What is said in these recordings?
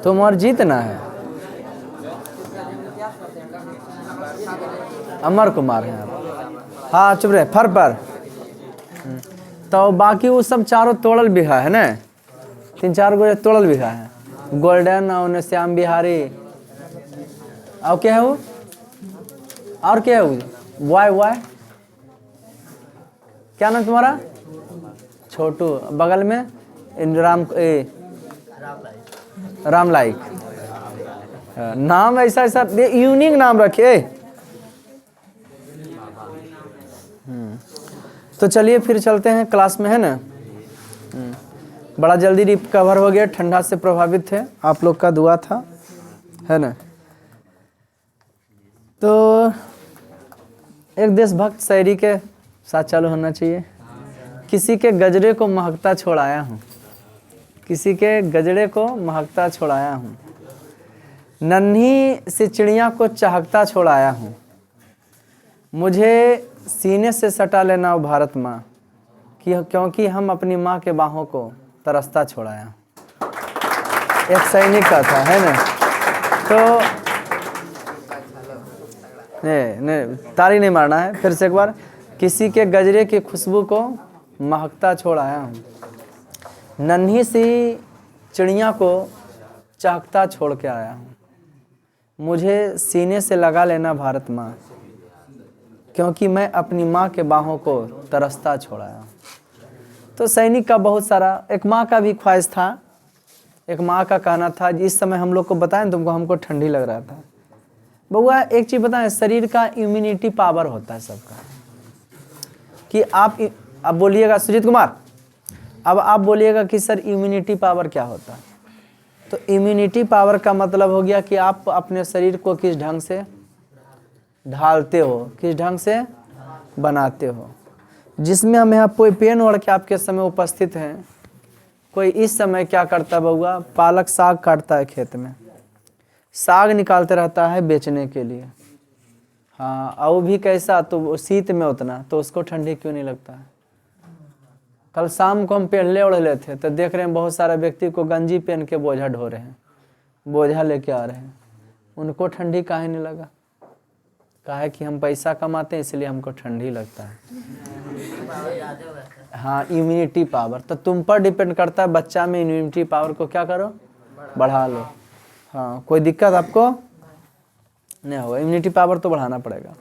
तुम और जीतना है। अमर कुमार हैं आप। हाँ चुप रहे फर पर। तो बाकी वो सब चारों तोड़ल बिहा है ना, 3-4 गो तोड़ल बिहा है। गोल्डन और श्याम बिहारी और क्या है वो, और क्या है वो, वाई वाई क्या नाम तुम्हारा? छोटू। बगल में राम लाइक। नाम ऐसा ऐसा यूनिक नाम रखे। तो चलिए फिर चलते हैं क्लास में, है ना। बड़ा जल्दी रिकवर हो गया, ठंडा से प्रभावित थे, आप लोग का दुआ था, है ना। तो एक देशभक्त शायरी के साथ चालू होना चाहिए। किसी के गजरे को महकता छोड़ाया हूँ, किसी के गजरे को महकता छोड़ाया हूँ, नन्ही सी चिड़िया को चहकता छोड़ाया हूँ, मुझे सीने से सटा लेना ओ भारत माँ, क्योंकि हम अपनी माँ के बाहों को तरसता छोड़ाया। एक सैनिक का था, है ना। तो नहीं ताली नहीं मारना है, फिर से एक बार। किसी के गजरे की खुशबू को महकता छोड़ाया हूँ, नन्ही सी चिड़िया को चहकता छोड़ के आया हूँ, मुझे सीने से लगा लेना भारत माँ, क्योंकि मैं अपनी माँ के बाहों को तरसता छोड़ाया। तो सैनिक का बहुत सारा, एक माँ का भी ख्वाहिश था। एक माँ का कहना था, इस समय हम लोग को बताएं तुमको, हमको ठंडी लग रहा था। बउआ एक चीज़ बताएं, शरीर का इम्यूनिटी पावर होता है सबका, कि आप अब बोलिएगा सुजीत कुमार, अब आप बोलिएगा कि सर इम्यूनिटी पावर क्या होता है। तो इम्यूनिटी पावर का मतलब हो गया कि आप अपने शरीर को किस ढंग से ढालते हो, किस ढंग से बनाते हो। जिसमें हम यहाँ कोई पेन ओढ़ के आपके समय उपस्थित हैं, कोई इस समय क्या करता है बउआ, पालक साग काटता है, खेत में साग निकालते रहता है बेचने के लिए। हाँ और वो भी कैसा, तो शीत में उतना, तो उसको ठंडी क्यों नहीं लगता है। कल शाम को हम पहले ओढ़ लेते तो देख रहे हैं बहुत सारे व्यक्ति को गंजी पहन के बोझा ढो रहे हैं, बोझा लेके आ रहे हैं, उनको ठंडी काहे नहीं लगा। कहा है कि हम पैसा कमाते हैं इसलिए हमको ठंडी लगता है। हाँ इम्यूनिटी पावर तो तुम पर डिपेंड करता है, बच्चा में इम्यूनिटी पावर को क्या करो, बढ़ा लो। हाँ कोई दिक्कत आपको नहीं होगा, इम्यूनिटी पावर तो बढ़ाना पड़ेगा।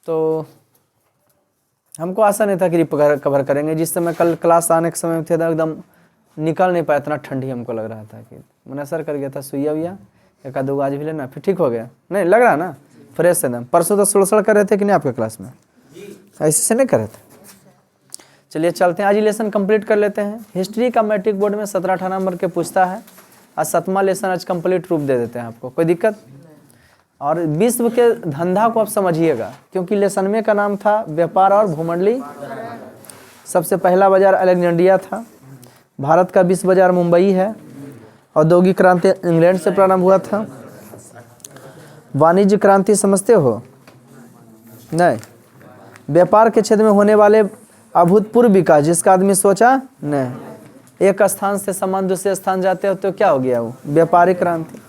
तो हमको आशा नहीं था कि कवर करेंगे। जिस समय कल क्लास आने के समय थे एकदम निकल नहीं पाया, इतना ठंडी हमको लग रहा था कि मन असर कर गया था। सुइया उइया एक आध आज भी लेना, फिर ठीक हो गया। नहीं लग रहा ना फ्रेश एकदम। परसों तो सुड़सड़ कर रहे थे कि नहीं आपके क्लास में, ऐसे से नहीं कर रहे थे। चलिए चलते हैं, आज ही लेसन कंप्लीट कर लेते हैं। हिस्ट्री का मैट्रिक बोर्ड में 17-18 नंबर के पूछता है, आज 7वां लेसन आज कंप्लीट रूप दे देते हैं आपको, कोई दिक्कत। और विश्व के धंधा को आप समझिएगा, क्योंकि लेसन में का नाम था व्यापार और भूमंडली। सबसे पहला बाजार अलेक्जेंड्रिया था, भारत का विश्व बाजार मुंबई है, औद्योगिक क्रांति इंग्लैंड से प्रारंभ हुआ था। वाणिज्य क्रांति समझते हो नहीं, व्यापार के क्षेत्र में होने वाले अभूतपूर्व विकास जिसका आदमी सोचा नहीं। एक स्थान से सामान दूसरे स्थान जाते हो तो क्या हो गया, वो व्यापारिक क्रांति।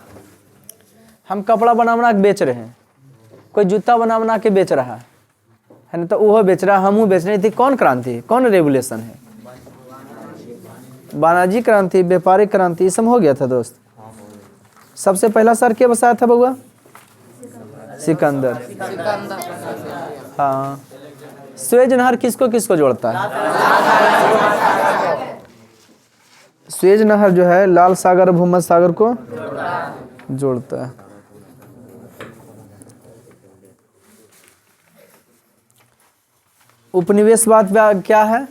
हम कपड़ा बना के बेच रहे हैं, कोई जूता बना के बेच रहा है ना, तो वो बेच रहा, हम बेच रहे थे। कौन क्रांति, कौन रेवोल्यूशन है, वाणिज्यिक क्रांति, व्यापारिक क्रांति, सब हो गया था दोस्त। सबसे पहला सर क्या बसाया था बउआ, सिकंदर। हाँ स्वेज नहर किसको किसको जोड़ता है, स्वेज नहर जो है लाल सागर भूमध्य सागर को जोड़ता है। उपनिवेशवाद क्या है,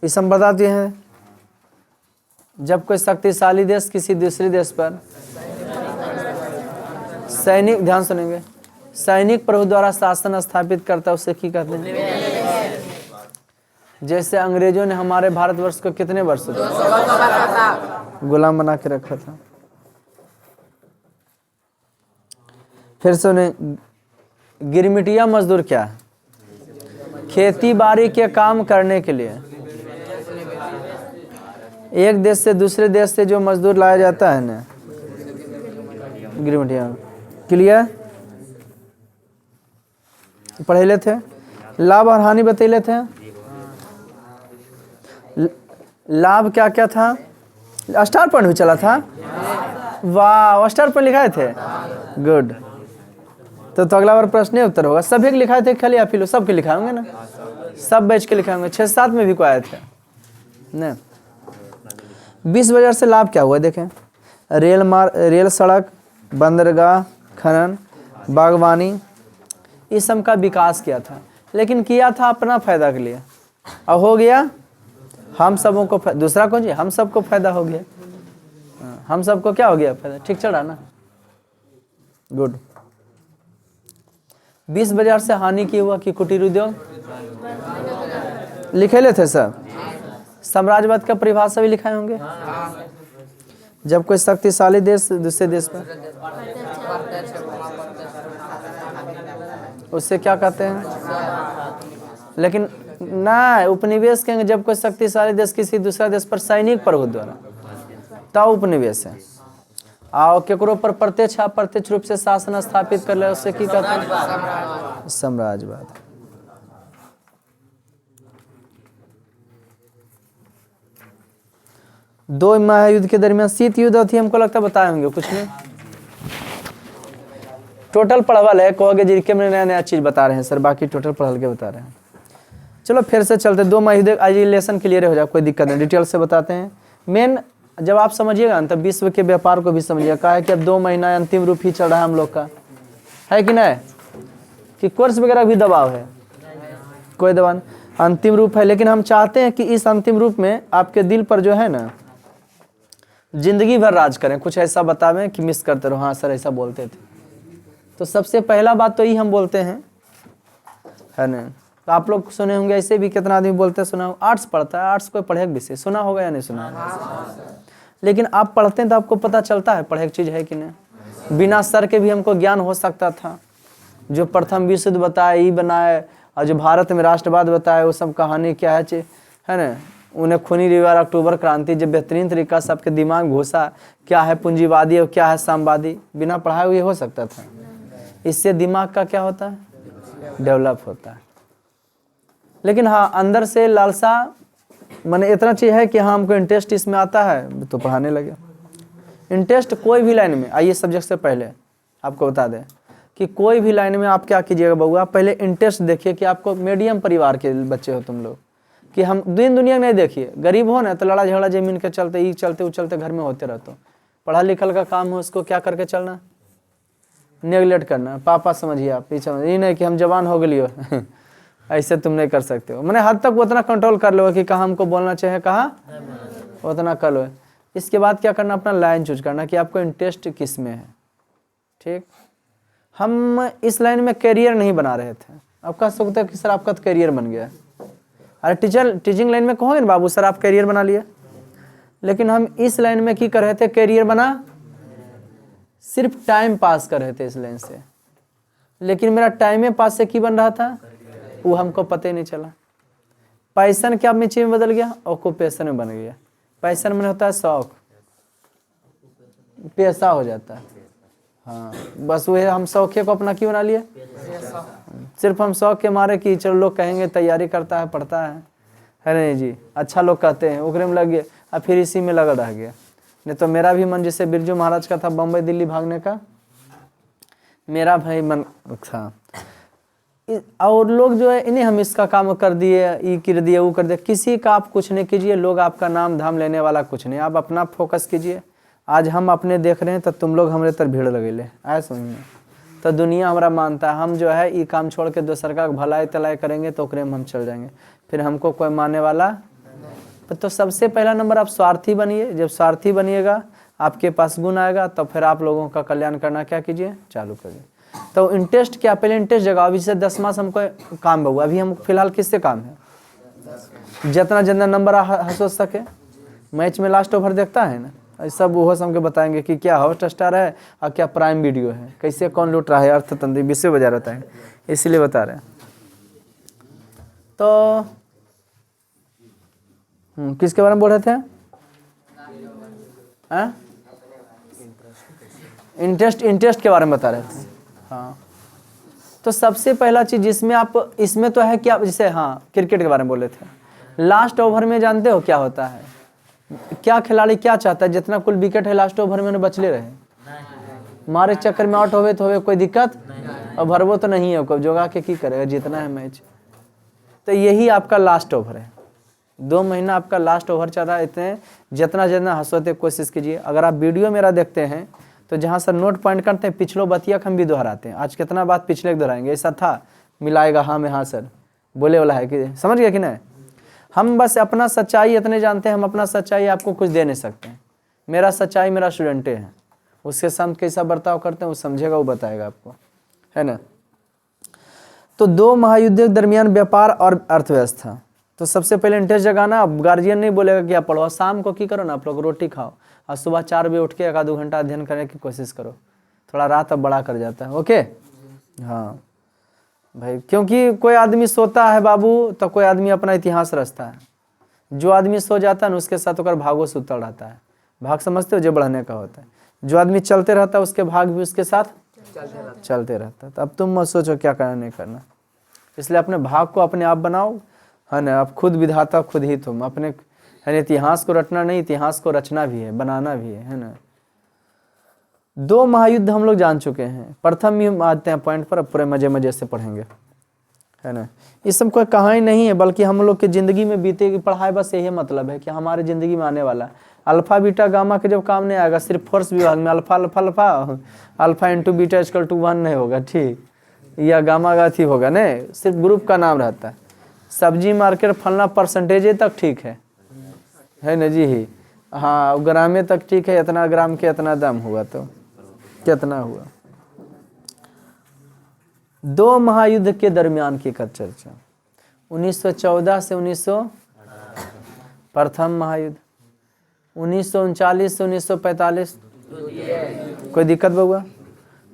इस हम बताते हैं, जब कोई शक्तिशाली देश किसी दूसरे देश पर सैनिक, ध्यान सुनेंगे, सैनिक प्रभु द्वारा शासन स्थापित करता है, उसे की कहते हैं। जैसे अंग्रेजों ने हमारे भारतवर्ष को कितने वर्षों तक गुलाम बना के रखा था। फिर सुने, गिरमिटिया मजदूर क्या है, खेती बाड़ी के काम करने के लिए एक देश से दूसरे देश से जो मजदूर लाया जाता है ना, गिरमिटिया क्लियर पढ़ेले थे। लाभ और हानि बतैले थे। लाभ क्या क्या था? स्टार पॉइंट भी चला था। वाह, स्टार पॉइंट लिखाए थे, गुड। तो अगला बार प्रश्न उत्तर होगा। सभी के लिखाए थे खाली आप ही लोग? सबके लिखाए होंगे ना, सब बैच के लिखाए होंगे। 6-7 में भी को आए थे ना। 20 बाजार से लाभ क्या हुआ देखें? रेल सड़क, बंदरगाह, खनन, बागवानी, इस सब का विकास किया था। लेकिन किया था अपना फायदा के लिए, और हो गया हम सबों को। दूसरा कौन जी? हम सबको फायदा हो गया। हम सबको क्या हो गया? फायदा। ठीक चढ़ा ना, गुड। 20 बाजार से हानि की हुआ कि कुटीर उद्योग लिखेले थे सब। साम्राज्यवाद का परिभाषा भी लिखाए होंगे। जब कोई शक्तिशाली देश दूसरे देश पर, उससे क्या कहते हैं? लेकिन ना, उपनिवेश कहेंगे जब कोई शक्तिशाली देश किसी दूसरा देश पर सैनिक प्रभु द्वारा, तब उपनिवेश है। आओ केकरो पर प्रत्यक्ष अप्रत्यक्ष रूप से शासन स्थापित कर ले, उससे की कहते हैं? साम्राज्यवाद। दो महायुद्ध के दरमियान शीत युद्ध थी, हमको लगता है बताए होंगे कुछ नहीं। टोटल पढ़वल है, कहोगे जीके में नया नया चीज बता रहे हैं सर, बाकी टोटल पढ़ल के बता रहे हैं। चलो फिर से चलते। 2 महायुद्ध आज लेसन क्लियर हो जाए, कोई दिक्कत नहीं, डिटेल से बताते हैं। मेन जब आप समझिएगा तब विश्व के व्यापार को भी समझिएगा। कहा है कि अब 2 महीना अंतिम रूप ही चल रहा है हम लोग का, है कि नहीं? कि कोर्स वगैरह भी दबाव है, कोई दबाव नहीं, अंतिम रूप है। लेकिन हम चाहते हैं कि इस अंतिम रूप में आपके दिल पर जो है ना जिंदगी भर राज करें, कुछ ऐसा बतावें कि मिस करते रहो। हाँ सर ऐसा बोलते थे। तो सबसे पहला बात तो यही हम बोलते हैं, है ना? तो आप लोग सुने होंगे ऐसे भी, कितना आदमी बोलते हैं सुना हो, आर्ट्स पढ़ता है, आर्ट्स कोई पढ़े विषय सुना होगा या नहीं सुना? लेकिन आप पढ़ते हैं तो आपको पता चलता है पढ़े चीज है कि नहीं। बिना सर के भी हमको ज्ञान हो सकता था। जो प्रथम विश्व युद्ध बताए, ई बनाए, और जो भारत में राष्ट्रवाद बताए, वो सब कहानी क्या है ना? उन्हें खूनी रविवार, अक्टूबर क्रांति, जब बेहतरीन तरीका से आपके दिमाग घुसा क्या है पूंजीवादी और क्या है साम्यवादी, बिना पढ़ाए हुए हो सकता था। इससे दिमाग का क्या होता है? डेवलप होता है। लेकिन हाँ, अंदर से लालसा, माने इतना चीज है कि हाँ हमको इंटरेस्ट इसमें आता है तो पढ़ाने लगे। इंटरेस्ट कोई भी लाइन में, आइए सब्जेक्ट से पहले आपको बता दें कि कोई भी लाइन में आप क्या कीजिएगा बउआ, पहले इंटरेस्ट देखिए कि आपको मीडियम परिवार के बच्चे हो तुम लोग, कि हम दिन दुनिया में नहीं देखिए। गरीब हो ना तो लड़ा झगड़ा जमीन के चलते, ई चलते वो चलते घर में होते रहते हो। पढ़ा लिखल का काम हो, उसको क्या करके चलना, नेगलेक्ट करना। पापा समझिए, आप पीछे ये नहीं कि हम जवान हो गए हो ऐसे तुम नहीं कर सकते हो। मैंने हद तक उतना कंट्रोल कर लो कि कहाँ हमको बोलना चाहिए, कहाँ उतना कर लो। इसके बाद क्या करना, अपना लाइन चूज करना कि आपको इंटरेस्ट किस में है। ठीक, हम इस लाइन में करियर नहीं बना रहे थे। आप कह सकते हो कि सर आपका तो करियर बन गया। अरे टीचिंग लाइन में कहोगे ना बाबू सर आप करियर बना लिए, लेकिन हम इस लाइन में की कर रहे थे, करियर बना, सिर्फ टाइम पास कर रहे थे इस लाइन से। लेकिन मेरा टाइम पास से की बन रहा था वो हमको पता ही नहीं चला। पैशन क्या में चीज में बदल गया, ऑक्यूपेशन में बन गया। पैशन में होता है शौक, पैसा हो जाता है। हाँ बस वही, हम शौक को अपना क्यों बना लिए, सिर्फ हम शौक के मारे कि चलो लोग कहेंगे तैयारी करता है पढ़ता है नहीं जी, अच्छा लोग कहते हैं ओकरे में लग गए, और फिर इसी में लगा रह गया। नहीं तो मेरा भी मन जैसे बिरजू महाराज का था बम्बई दिल्ली भागने का, मेरा भाई मन था। और लोग जो है इन्हें हम इसका काम कर दिए, ये कर दिए, वो कर दिए। किसी का आप कुछ नहीं कीजिए, लोग आपका नाम धाम लेने वाला कुछ नहीं, आप अपना फोकस कीजिए। आज हम अपने देख रहे हैं तो तुम लोग हमारे तरफ भीड़ लगेले आए समझ में, तो दुनिया हमारा मानता है। हम जो है ये काम छोड़ के दूसर का भलाई तलाई करेंगे तो ओकरे में हम चल जाएंगे, फिर हमको कोई मानने वाला। तो सबसे पहला नंबर आप स्वार्थी बनिए। जब स्वार्थी बनिएगा आपके पास गुण आएगा, तब फिर आप लोगों का कल्याण करना क्या कीजिए, चालू करिए। तो इंटरेस्ट क्या, पहले इंटरेस्ट जगाओ। अभी से 10 मास हमको काम हुआ, अभी हम फिलहाल किससे काम है, जितना जितना नंबर हो सके। मैच में लास्ट ओवर देखता है ना, सब वो हमको बताएंगे कि क्या हॉट स्टार है और क्या प्राइम वीडियो है, कैसे कौन लूट रहा है, अर्थतंत्र विषय बजा रहता है, इसीलिए बता रहे हैं। तो किसके बारे में बोल रहे थे, इंटरेस्ट के बारे में बता रहे थे। हाँ, तो सबसे पहला चीज जिसमें आप, इसमें तो है कि आप जैसे, हाँ क्रिकेट के बारे में बोले थे, लास्ट ओवर में जानते हो क्या होता है, क्या खिलाड़ी क्या चाहता है, जितना कुल विकेट है लास्ट ओवर में उन्हें बचले रहे, मारे चक्कर में आउट होवे तो होवे, कोई दिक्कत, और भरवो तो नहीं है, कोई जोगा के की करेगा, जितना है मैच। तो यही आपका लास्ट ओवर है, 2 महीना आपका लास्ट ओवर चल रहा है। इतने जितना जितना हंसोते कोशिश कीजिए। अगर आप वीडियो मेरा देखते हैं तो जहाँ सर नोट पॉइंट करते हैं, पिछलो बतिया हम भी दोहराते हैं। आज कितना बात पिछले दोहराएंगे, ऐसा था मिलाएगा हाँ में हाँ सर बोले वाला है कि समझ गया कि नहीं। हम बस अपना सच्चाई इतने जानते हैं, हम अपना सच्चाई आपको कुछ दे नहीं सकते हैं। मेरा सच्चाई मेरा स्टूडेंटे है, उसके साथ कैसा बर्ताव करते हैं वो समझेगा, वो बताएगा आपको, है ना। तो 2 महायुद्ध के दरमियान व्यापार और अर्थव्यवस्था। तो सबसे पहले इंटरेस्ट जगाना। अब गार्जियन नहीं बोलेगा कि आप पढ़ो, शाम को की करो ना आप लोग, रोटी खाओ और सुबह 4 बजे उठ के 1-2 घंटा अध्ययन करने की कोशिश करो। थोड़ा रात अब बड़ा कर जाता है, ओके। हाँ भाई, क्योंकि कोई आदमी सोता है बाबू तो कोई आदमी अपना इतिहास रचता है। जो आदमी सो जाता है ना उसके साथ होकर भागो सुतल रहता है। भाग समझते हो, जो बढ़ने का होता है। जो आदमी चलते रहता है उसके भाग भी उसके साथ चलते रहता है। तो अब तुम मत सोचो क्या करना नहीं करना, इसलिए अपने भाग को अपने आप बनाओ, है ना। आप खुद विधाता खुद ही तुम अपने, है ना। इतिहास को रटना नहीं, इतिहास को रचना भी है, बनाना भी है ना। 2 महायुद्ध हम लोग जान चुके हैं। प्रथम युद्ध आते हैं पॉइंट पर, अब पूरे मजे मजे से पढ़ेंगे, है ना। इस सब कोई कहानी नहीं है, बल्कि हम लोग की ज़िंदगी में बीतेगी पढ़ाई, बस यही मतलब है कि हमारे ज़िंदगी में आने वाला है। अल्फा बीटा गामा के जब काम नहीं आएगा, सिर्फ फोर्स विभाग में alpha alpha alpha alpha into beta equal to 1 नहीं होगा, ठीक, या गामा गाथी होगा नहीं, सिर्फ ग्रुप का नाम रहता है। सब्जी मार्केट फलना परसेंटेज तक ठीक है ना जी ही, हाँ ग्रामे तक ठीक है, इतना ग्राम के इतना दाम हुआ तो कितना हुआ। 2 महायुद्ध के दरमियान की कर चर्चा। 1914 से 1900 प्रथम महायुद्ध, 1939 से 1945 कोई दिक्कत बउआ।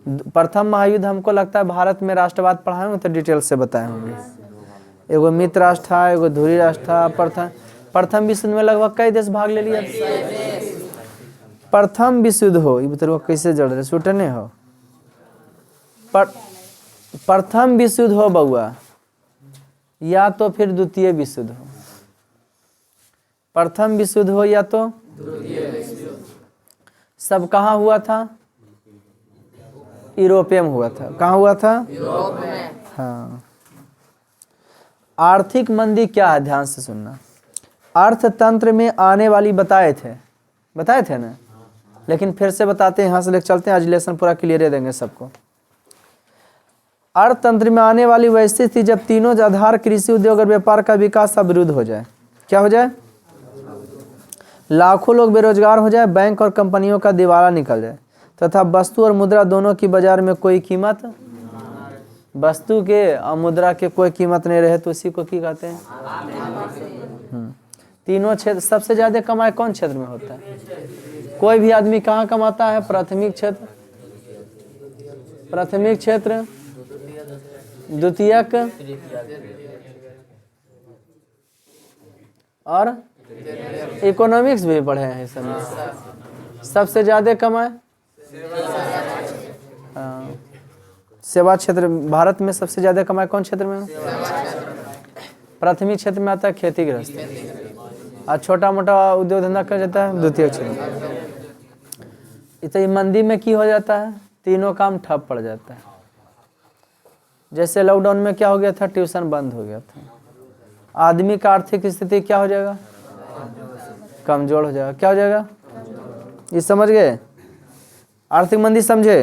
प्रथम महायुद्ध हमको लगता है भारत में राष्ट्रवाद पढ़ाए होंगे तो डिटेल से बताए होंगे। एगो मित्र राष्ट्र था, एगो धुरी राष्ट्र था। प्रथम विश्व में लगभग कई देश भाग ले लिया। प्रथम विश्व युद्ध हो, ये बताओ कैसे जड़ रहे सुटने हो। प्रथम विश्व युद्ध हो बउआ, या तो फिर द्वितीय विश्व युद्ध हो। प्रथम विश्व युद्ध हो या तो सब कहाँ हुआ था, यूरोपीय में हुआ था। कहाँ हुआ था, यूरोप में। हाँ, आर्थिक मंदी क्या है, ध्यान से सुनना। अर्थतंत्र में आने वाली बताए थे ना, लेकिन फिर से बताते हैं, यहाँ से लेकर चलते हैं, आज लेसन पूरा क्लियर दे देंगे सबको। अर्थतंत्र में आने वाली वैसी स्थिति जब तीनों आधार कृषि उद्योग और व्यापार का विकास अवरुद्ध हो जाए। क्या हो जाए, लाखों लोग बेरोजगार हो जाए, बैंक और कंपनियों का दिवाला निकल जाए, तथा वस्तु और मुद्रा दोनों की बाजार में कोई कीमत, वस्तु के और मुद्रा के कोई कीमत नहीं रहे, तो उसी को की कहते हैं। तीनों क्षेत्र सबसे ज्यादा कमाई कौन क्षेत्र में होता है? कोई भी आदमी कहाँ कमाता है? प्राथमिक क्षेत्र, द्वितीयक और इकोनॉमिक्स भी पढ़े हैं इस समय। सबसे ज्यादा कमाए सेवा क्षेत्र। भारत में सबसे ज्यादा कमाई कौन क्षेत्र में? प्राथमिक क्षेत्र में आता है खेती गृहस्थी, और छोटा मोटा उद्योग धंधा कर जाता है द्वितीय क्षेत्र। इतनी मंदी में की हो जाता है, तीनों काम ठप पड़ जाता है। जैसे लॉकडाउन में क्या हो गया था, ट्यूशन बंद हो गया था, आदमी का आर्थिक स्थिति क्या हो जाएगा, कमजोर हो जाएगा। क्या हो जाएगा, ये समझ गए? आर्थिक मंदी समझे?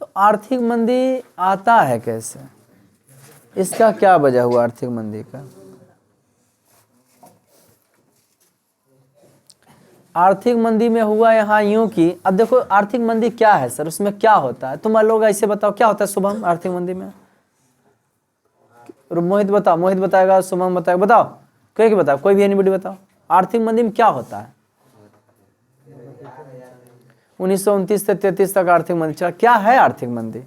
तो आर्थिक मंदी आता है कैसे, इसका क्या वजह हुआ आर्थिक मंदी का? आर्थिक मंदी में हुआ यहाँ यूं कि, अब देखो आर्थिक मंदी क्या है सर, उसमें क्या होता है, तुम लोग ऐसे बताओ क्या होता है शुभम आर्थिक मंदी में? मोहित बताओ, मोहित बताएगा, शुभम बताएगा, बताओ कोई बताओ, कोई भी एनीबॉडी बताओ, आर्थिक मंदी में क्या होता है? 1929 से 33 तक आर्थिक मंदी चला। क्या है आर्थिक मंदी?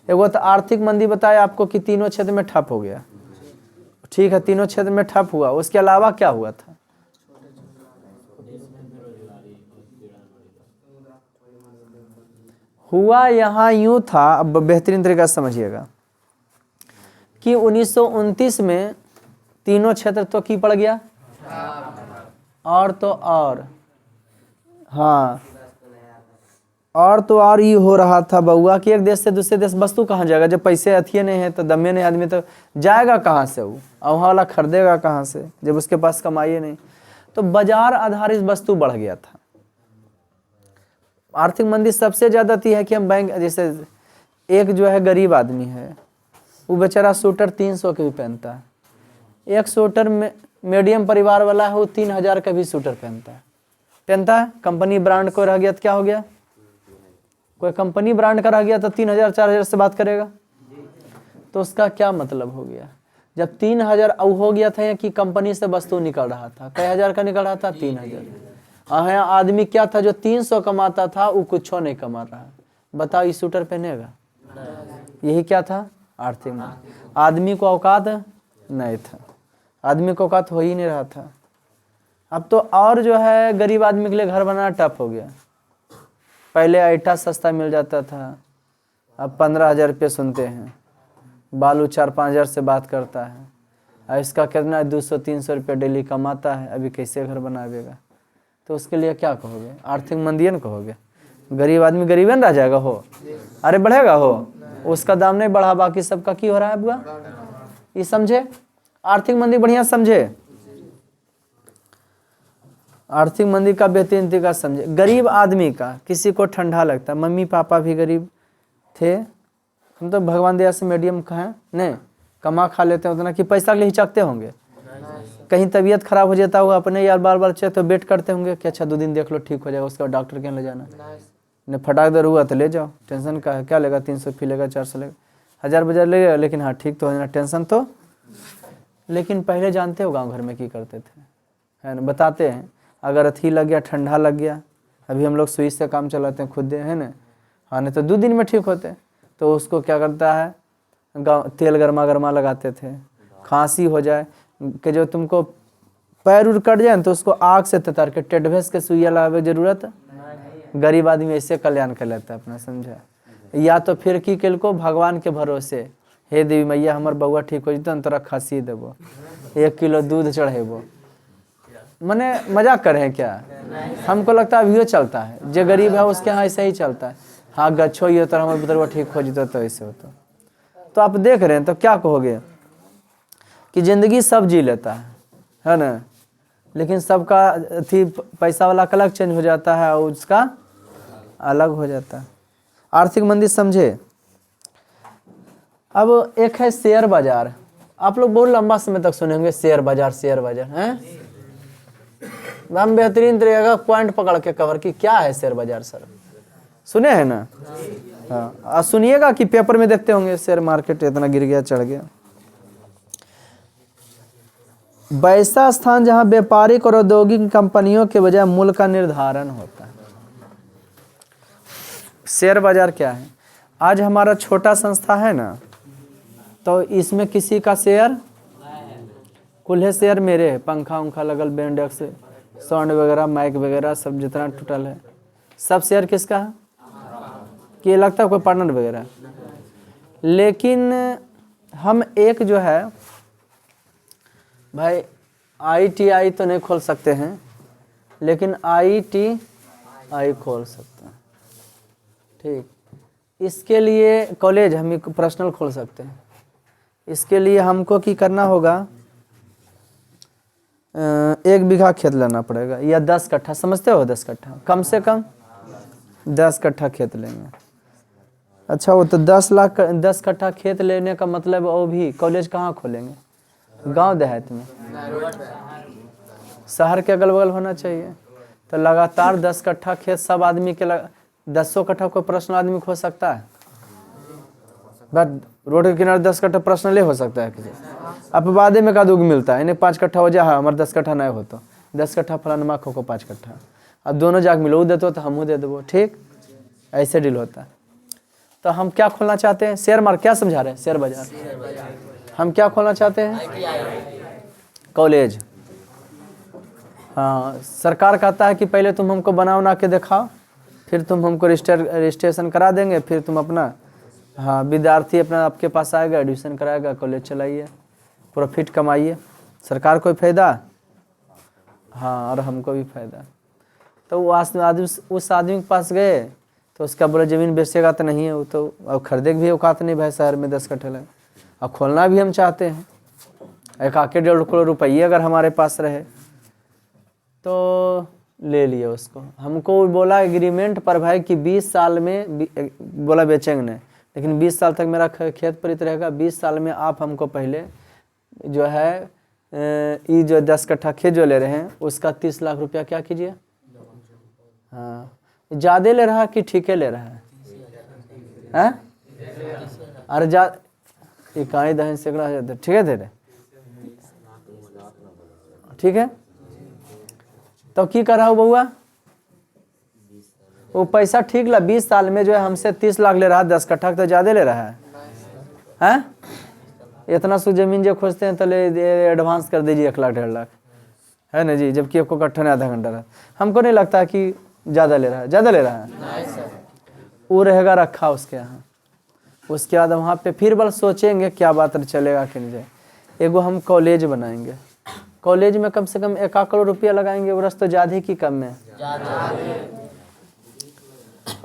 एगो तो आर्थिक मंदी बताया आपको कि तीनों क्षेत्र में ठप हो गया, ठीक है, तीनों क्षेत्र में ठप हुआ। उसके अलावा क्या हुआ था? हुआ यहाँ यूँ था, अब बेहतरीन तरीका से समझिएगा कि 1929 में तीनों क्षेत्र तो की पड़ गया और तो और, हाँ और तो और ये हो रहा था बउआ कि एक देश से दूसरे देश वस्तु कहाँ जाएगा जब पैसे अथिये नहीं है तो दमे नहीं आदमी तो जाएगा कहाँ से वो, और वहाँ वाला खरीदेगा कहाँ से जब उसके पास कमाई नहीं। तो बाजार आधारित वस्तु बढ़ गया था। आर्थिक मंदी सबसे ज़्यादा थी है कि हम बैंक, जैसे एक जो है गरीब आदमी है वो बेचारा स्वेटर 300 के भी पहनता है, एक स्वेटर में मीडियम परिवार वाला है वो 3000 का भी स्वेटर पहनता है। कंपनी ब्रांड को रह गया तो क्या हो गया, कोई कंपनी ब्रांड का रह गया तो 3000 4000 से बात करेगा, तो उसका क्या मतलब हो गया। जब 3000 हो गया था कि कंपनी से वस्तु निकल रहा था, कई हजार का निकल रहा था 3000। यहाँ आदमी क्या था जो 300 कमाता था वो कुछ नहीं कमा रहा, बताओ ये स्वेटर पहनेगा। यही क्या था, आर्थिक मंदी। आदमी को औकात नहीं था, आदमी को औकात हो ही नहीं रहा था। अब तो और जो है गरीब आदमी के लिए घर बनाना टफ हो गया। पहले ईटा सस्ता मिल जाता था, अब 15,000 रुपये सुनते हैं, बालू 4-5 हज़ार से बात करता है, और इसका कितना 200-300 रुपये डेली कमाता है, अभी कैसे घर बनावेगा। तो उसके लिए क्या कहोगे, आर्थिक मंदी न कहोगे। गरीब आदमी गरीब न रह जाएगा हो, अरे बढ़ेगा हो, उसका दाम नहीं बढ़ा, बाकी सबका की हो रहा है बुआ। ये समझे, आर्थिक मंदी बढ़िया समझे, आर्थिक मंदी का बेहतरीन तरीका समझे। गरीब आदमी का, किसी को ठंडा लगता है, मम्मी पापा भी गरीब थे, हम तो भगवान दया से मीडियम का है, नहीं कमा खा लेते हैं उतना कि पैसा के लिए हिचकते होंगे। कहीं तबीयत खराब हो जाता होगा अपने यार बार बार चेक तो वेट करते होंगे कि अच्छा 2 दिन देख लो ठीक हो जाएगा, उसके बाद डॉक्टर के ले जाना, नहीं फटाक दर हुआ तो ले जाओ, टेंशन का है, क्या लेगा 300 फी लेगा 400 लेगा 1000 बजार लेगा, लेकिन हाँ ठीक तो हो जाना, टेंशन तो। लेकिन पहले जानते हो गाँव घर में की करते थे, है ना, बताते हैं अगर अथी लग गया, ठंडा लग गया, अभी हम लोग सुई से काम चलाते हैं खुद, है ना, हाँ नहीं तो 2 दिन में ठीक होते। तो उसको क्या करता है, तेल गर्मा गर्मा लगाते थे। खांसी हो जाए कि जो तुमको पैर उर कट जाए तो उसको आग से ततार के टेडभेस के सुइया लगावे जरूरत, गरीब आदमी ऐसे कल्याण कर लेता है अपना, समझा। या तो फिर की केल को भगवान के भरोसे, हे देवी मैया हमार बउआ ठीक हो जते तोरा खांसी देबो, 1 किलो दूध चढ़ेबो। मने मजाक कर रहे हैं क्या, हमको लगता है अभी चलता है, जो गरीब है उसके यहाँ ऐसे ही चलता है, हाँ गच्छो ये तो हमारे बुतरवा ठीक हो जता तो ऐसे होता। तो आप देख रहे हैं तो क्या कहोगे कि जिंदगी सब जी लेता है ना, लेकिन सबका थी पैसा वाला का अलग चेंज हो जाता है और उसका अलग हो जाता है। आर्थिक मंदी समझे। अब एक है शेयर बाजार, आप लोग बहुत लंबा समय तक सुने होंगे शेयर बाजार हैं, हम बेहतरीन तरीके का पॉइंट पकड़ के कवर की क्या है शेयर बाजार सर, सुने हैं ना, हाँ सुनिएगा कि पेपर में देखते होंगे शेयर मार्केट इतना गिर गया चढ़ गया। वैसा स्थान जहां व्यापारिक और औद्योगिक कंपनियों के बजाय मूल्य का निर्धारण होता है। शेयर बाजार क्या है, आज हमारा छोटा संस्था है ना, तो इसमें किसी का शेयर, कुल्हे शेयर मेरे है, पंखा उंखा लगल, बैंडेक्स साउंड वगैरह माइक वगैरह सब जितना टोटल है सब शेयर किसका है, कि लगता है कोई पार्टनर वगैरह। लेकिन हम एक जो है भाई ITI तो नहीं खोल सकते हैं, लेकिन ITI खोल सकते हैं, ठीक। इसके लिए कॉलेज हम पर्सनल खोल सकते हैं। इसके लिए हमको की करना होगा, 1 बीघा खेत लेना पड़ेगा या 10 कट्ठा, समझते हो 10 कट्ठा, कम से कम 10 कट्ठा खेत लेंगे। अच्छा वो तो 10 कट्ठा खेत लेने का मतलब, वो भी कॉलेज कहाँ खोलेंगे, गांव देहात में, शहर के अगल बगल होना चाहिए। तो लगातार 10 कट्ठा खेत सब आदमी के 10 कट्ठा कोई पर्सनल आदमी खो सकता है, बट रोड के किनारे 10 कट्ठा पर्सनल हो सकता है किसी। अब वादे में का दुग मिलता है, इन्हें 5 कट्ठा हो जाए, हमारे 10 कट्ठा नहीं हो तो 10 कट्ठा फलानमा खो 5 कट्ठा, अब दोनों जाग मिलो देते तो हमू दे देवो, ठीक, ऐसे डील होता है। तो हम क्या खोलना चाहते हैं, शेयर मार्केट, क्या समझा रहे हैं, शेयर बाजार, हम क्या खोलना चाहते हैं, कॉलेज। हाँ सरकार कहता है कि पहले तुम हमको बना के दिखाओ, फिर तुम हमको रजिस्ट्रेशन करा देंगे, फिर तुम अपना, हाँ, विद्यार्थी अपना आपके पास आएगा, एडमिशन कराएगा, कॉलेज चलाइए, प्रॉफिट कमाइए, सरकार को भी फायदा, हाँ, और हमको भी फायदा। तो वो आदमी उस आदमी के पास गए तो उसका बोला ज़मीन बेचेगा तो नहीं है, वो तो अब खरीदे भी औकात नहीं भाई, शहर में 10 कट्ठा है, अब खोलना भी हम चाहते हैं, 1-1.5 करोड़ रुपये अगर हमारे पास रहे तो ले लिए उसको। हमको बोला एग्रीमेंट पर भाई कि 20 साल में, बोला बेचेंगे नहीं, लेकिन 20 साल तक मेरा खेत परित रहेगा, 20 साल में आप हमको पहले जो है ये जो 10 कट्ठा खेत जो ले रहे हैं उसका 30 लाख रुपया क्या कीजिए। हाँ, ज़्यादा ले रहा है कि ठीके ले रहा है? अरे इकाई दहन सैकड़ा ठीक है तेरे, ठीक है। तो की कर रहा हो बउआ, वो पैसा ठीक ला 20 साल में जो है हमसे 30 लाख ले रहा है, 10 कट्ठा तो ज़्यादा ले रहा है, हैं? इतना सु जमीन जो खोजते हैं तो ले एडवांस कर दीजिए 1 लाख 1.5 लाख, है ना जी, जबकि आपको कट्ठा ने आधा घंटा रहा। हमको नहीं लगता कि ज़्यादा ले रहा है, ज़्यादा ले रहा है, वो रहेगा रखा उसके यहाँ। उसके बाद वहाँ पे फिर बल सोचेंगे क्या बात चलेगा कि नहीं जाए। एगो हम कॉलेज बनाएंगे, कॉलेज में कम से कम 1 करोड़ रुपया लगाएंगे, वर्ष तो ज़्यादा की कम में।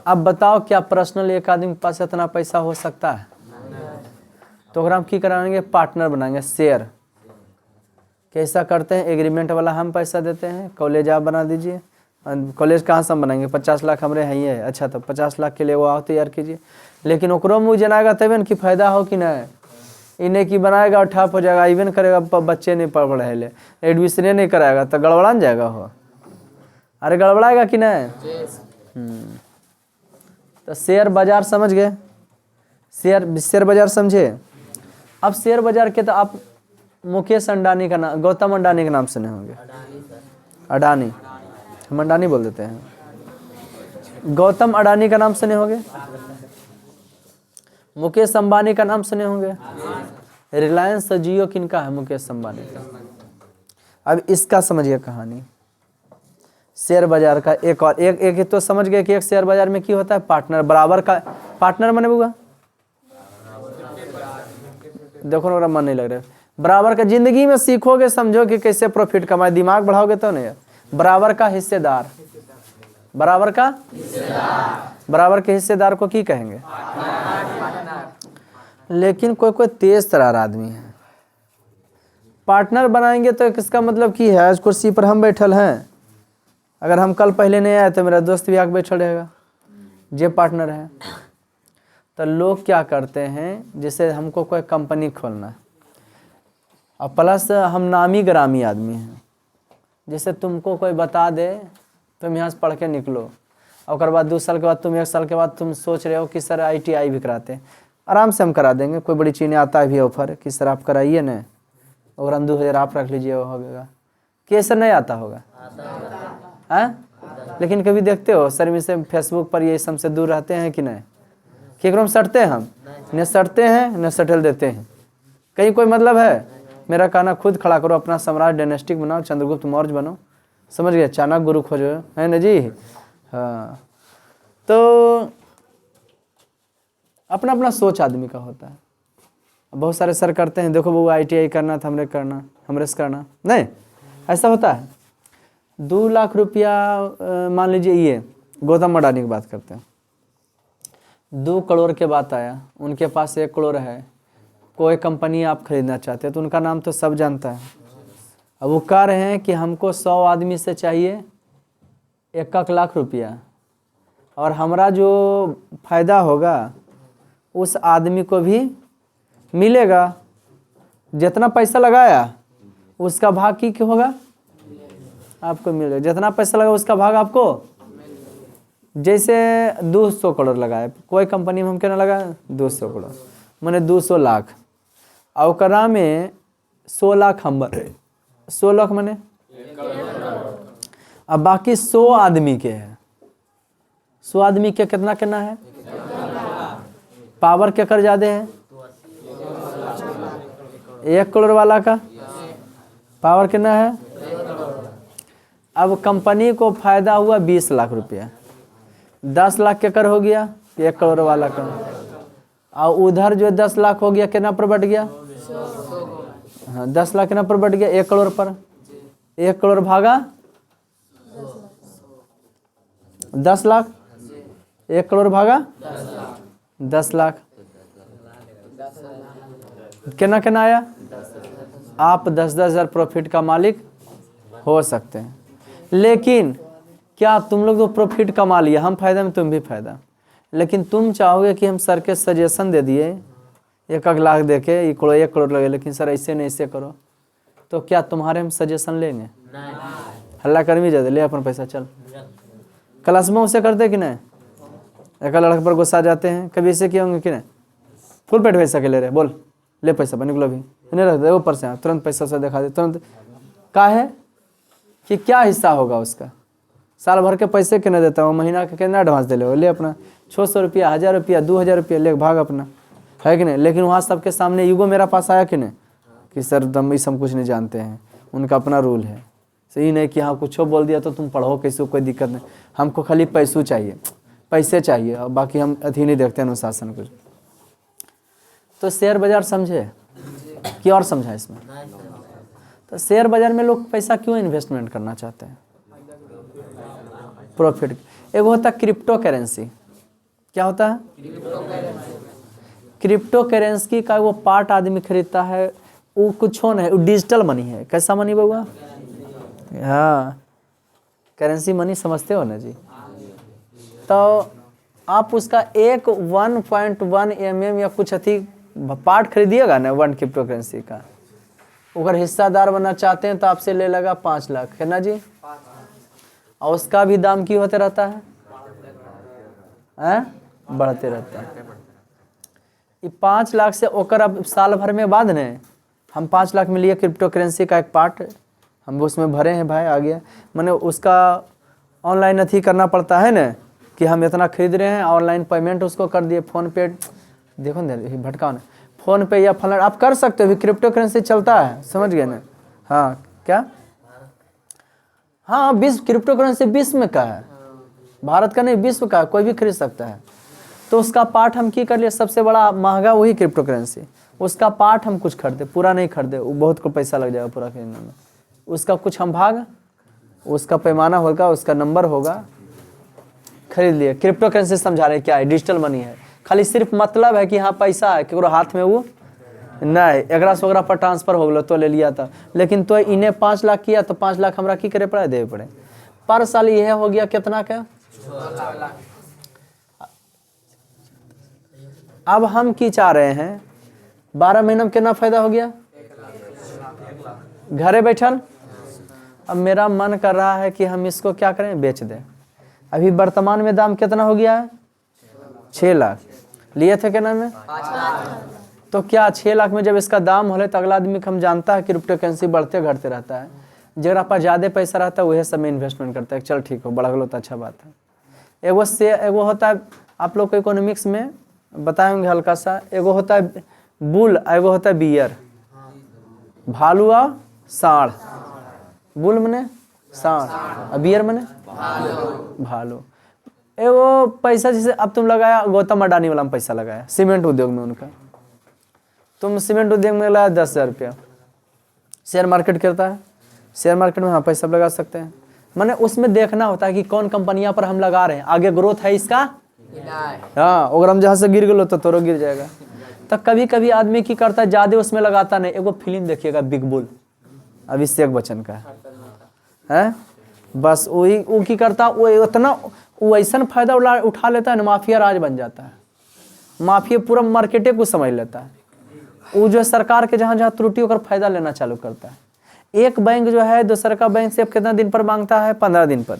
अब बताओ क्या पर्सनल एक आदमी के पास इतना पैसा हो सकता है? तो अगर हम की कराएंगे, पार्टनर बनाएंगे, शेयर। कैसा करते हैं, एग्रीमेंट वाला हम पैसा देते हैं, कॉलेज आप बना दीजिए। कॉलेज कहाँ से हम बनाएंगे, 50 लाख हमारे हैं ही है, अच्छा तो 50 लाख के लिए वो आओ तैयार कीजिए। लेकिन ओकरो मुँह जनाएगा तभी न कि फायदा हो कि नहीं, इन्हें की बनाएगा और ठप हो जाएगा, इवन करेगा, बच्चे नहीं पढ़ रहे ले, एडमिशन नहीं कराएगा तो गड़बड़ा जाएगा हो। अरे गड़बड़ाएगा कि नहीं? तो शेयर बाजार समझ गए, शेयर बाजार समझे। अब शेयर बाजार के तो आप मुकेश अंडानी का नाम, गौतम अंडानी के नाम सुने होंगे, अडानी, हम अंडानी बोल देते हैं। गौतम अडानी का नाम सुने होंगे, मुकेश अंबानी का नाम सुने होंगे। रिलायंस जियो किनका है? मुकेश अंबानी का। अब इसका समझिए कहानी, शेयर बाजार का एक और एक तो समझ गए कि एक शेयर बाजार में क्या होता है, पार्टनर, बराबर का पार्टनर बने बुआ। देखो ना मन नहीं लग रहा है, बराबर का जिंदगी में सीखोगे, समझो कि कैसे प्रॉफिट कमाए, दिमाग बढ़ाओगे तो नहीं। बराबर का हिस्सेदार, बराबर का बराबर के हिस्सेदार को की कहेंगे? लेकिन कोई कोई तेज तरार आदमी है, पार्टनर बनाएंगे तो इसका मतलब की है, आज कुर्सी पर हम बैठल हैं, अगर हम कल पहले नहीं आए तो मेरा दोस्त भी आके बैठल रहेगा, जे पार्टनर है। तो लोग क्या करते हैं, जैसे हमको कोई कंपनी खोलना है और प्लस हम नामी ग्रामी आदमी हैं, जैसे तुमको कोई बता दे तुम यहाँ से पढ़ के निकलो, और बाद 2 साल के बाद, तुम 1 साल के बाद तुम सोच रहे हो कि सर ITI भी कराते हैं, आराम से हम करा देंगे, कोई बड़ी चीज़ें आता है भी ऑफर कि सर आप कराइए ना, और 2000 आप रख लीजिए, वो होगा। कैसे नहीं आता होगा, हैं? लेकिन कभी देखते हो सर्विस से फेसबुक पर ये सबसे दूर रहते हैं कि नहीं? केकरो में सटते हैं हम, न सटते हैं न सटल देते हैं, कहीं कोई मतलब है? मेरा कहना खुद खड़ा करो, अपना सम्राट डायनेस्टिक बनाओ, चंद्रगुप्त मौर्य बनो, समझ गए, चाणक्य गुरु खोजो, है ना जी। हाँ, तो अपना अपना सोच आदमी का होता है। बहुत सारे सर करते हैं, देखो वो ITI करना था, हमरे से करना नहीं, ऐसा होता है। 2 लाख रुपया मान लीजिए, ये गौतम अडानी की बात करते हैं, 2 करोड़ के बात आया, उनके पास 1 करोड़ है, कोई कंपनी आप खरीदना चाहते हैं तो उनका नाम तो सब जानता है। अब वो कह रहे हैं कि हमको 100 आदमी से चाहिए 1 लाख रुपया, और हमारा जो फायदा होगा उस आदमी को भी मिलेगा, जितना पैसा लगाया उसका भाग की होगा, आपको मिलेगा, जितना पैसा लगा उसका भाग आपको। जैसे 200 करोड़ लगाए कोई कंपनी में, हम क्या लगा 200 करोड़ मैंने 200 लाख, और करा में 100 लाख हम 100 लाख मैंने, अब बाकी 100 आदमी के है, 100 आदमी के कितना करना है, पावर क्या कर ज्यादा है, 1 करोड़ वाला का पावर कितना है। अब कंपनी को फायदा हुआ 20 लाख रुपया, 10 लाख के कर हो गया 1 करोड़ वाला कर, और उधर जो 10 लाख हो गया कितना पर बढ़ गया? हाँ 10 लाख कितना पर बढ़ गया? 1 करोड़ पर। 1 करोड़ भागा 10 लाख, 1 करोड़ भागा 10 लाख, कितना कितना आया? आप 10-10 हज़ार प्रॉफिट का मालिक हो सकते हैं। लेकिन क्या तुम लोग तो प्रॉफिट कमा लिया, हम फायदा में तुम भी फायदा, लेकिन तुम चाहोगे कि हम सर के सजेशन दे दिए 1 लाख दे के 1 करोड़ लगे, लेकिन सर ऐसे नहीं ऐसे करो, तो क्या तुम्हारे हम सजेशन लेंगे? हल्ला कर भी जाते, ले अपन पैसा चल। क्लास में उसे करते कि नहीं? एक लड़के पर गुस्सा जाते हैं, कभी ऐसे किए होंगे कि नहीं? फुल पेट पैसा के ले रहे, बोल ले पैसा बने निकलो, भी नहीं रखते ऊपर से तुरंत पैसा से दिखा दे तुरंत। का है कि क्या हिस्सा होगा उसका? साल भर के पैसे क्यों नहीं देता हूँ, महीना का कितना एडवांस दे ले अपना 600 रुपया, 1000 रुपया, 2000 रुपया ले भाग अपना, है कि नहीं? लेकिन वहाँ सबके सामने ईगो मेरा पास आया कि नहीं कि सर दम इस हम कुछ नहीं जानते हैं, उनका अपना रूल है। सही नहीं कि हाँ कुछ बोल दिया तो तुम पढ़ो कैसे, कोई दिक्कत नहीं, हमको खाली पैसों चाहिए, पैसे चाहिए, और बाकी हम अथी नहीं देखते अनुशासन कुछ। तो शेयर बाजार समझे कि और समझा इसमें? तो शेयर बाजार में लोग पैसा क्यों इन्वेस्टमेंट करना चाहते हैं? प्रॉफिट। एक होता है क्रिप्टो करेंसी। क्या होता है? क्रिप्टो करेंसी का वो पार्ट आदमी खरीदता है, वो कुछ नहीं, वो डिजिटल मनी है। कैसा मनी बउआ? हाँ करेंसी मनी समझते हो ना जी? तो आप उसका 1.1 mm या कुछ अथी पार्ट खरीदिएगा ना 1 क्रिप्टो करेंसी का, अगर हिस्सादार बनना चाहते हैं तो आपसे ले लगा 5 लाख, है ना जी? और उसका भी दाम क्यों होते रहता है? बढ़ते रहता है। ये 5 लाख से ओकर अब साल भर में बाद ने हम 5 लाख में लिए क्रिप्टो करेंसी का एक पार्ट, हम उसमें भरे हैं भाई, आ गया। मैंने उसका ऑनलाइन अथी करना पड़ता है ना कि हम इतना खरीद रहे हैं, ऑनलाइन पेमेंट उसको कर दिए, फ़ोन पे, देखो ना भटकाओ ना, फ़ोन पे या फला आप कर सकते हो, भी क्रिप्टो करेंसी चलता है, समझ गए ना? हाँ क्या? हाँ विश्व क्रिप्टो करेंसी विश्व में का है, भारत का नहीं, विश्व का, कोई भी खरीद सकता है। तो उसका पार्ट हम की कर लिए, सबसे बड़ा महंगा वही क्रिप्टो करेंसी, उसका पार्ट हम कुछ खरीदे, पूरा नहीं खरीदे, वो बहुत को पैसा लग जाएगा पूरा खरीदने में। उसका कुछ हम भाग, उसका पैमाना होगा, उसका नंबर होगा, खरीद लिए। क्रिप्टो करेंसी समझा रहे क्या है? डिजिटल मनी है, खाली सिर्फ मतलब है कि हाँ पैसा है केकरो हाथ में, वो नहीं एकरा से ओकरा पर ट्रांसफर हो गलो तो ले लिया था। लेकिन तो इन्हें 5 लाख किया तो 5 लाख हमरा की करे पड़ा, देवे पड़े। पर साल यह हो गया कितना का? अब हम की चाह रहे हैं 12 महीना में कितना फायदा हो गया घरे बैठल। अब मेरा मन कर रहा है कि हम इसको क्या करें, बेच दें। अभी वर्तमान में दाम कितना हो गया है? 6 लाख लिए थे, क्या नाम है? तो क्या 6 लाख में जब इसका दाम हो तो अगला आदमी हम जानता है क्रिप्टो करेंसी बढ़ते घटते रहता है, जरा पर ज़्यादा पैसा रहता है वही सब में इन्वेस्टमेंट करता है, चल ठीक हो बढ़ गलो तो अच्छा बात है। एगो होता है, आप लोग को इकोनॉमिक्स में बताएंगे हल्का सा, एगो होता है बुल, एगो होता है बियर। भालू और सांड, बुल मने सांड और बियर मने भालू। एगो पैसा जैसे अब तुम लगाया गौतम अडानी वाला में पैसा लगाया सीमेंट उद्योग में, उनका तुम सीमेंट उद्योग में लगाया 10,000 रुपया, शेयर मार्केट करता है, शेयर मार्केट में हाँ पैसा लगा सकते हैं। मैंने उसमें देखना होता है कि कौन कंपनियां पर हम लगा रहे हैं, आगे ग्रोथ है इसका, हाँ अगर हम जहाँ से गिर गए तो तोरो गिर जाएगा। तो कभी कभी आदमी की करता है ज्यादा उसमें लगाता नहीं। एगो फिल्म देखिएगा बिग बुल, अभिषेक बच्चन का है, बस वही वो की करता, वो इतना वो ऐसा फायदा उठा लेता है ना, माफिया राज बन जाता है। माफिया पूरा मार्केटे को समझ लेता है। वो जो सरकार के जहाँ जहाँ त्रुटि होकर फायदा लेना चालू करता है। एक बैंक जो है दूसर का बैंक से कितना दिन पर मांगता है? 15 दिन पर,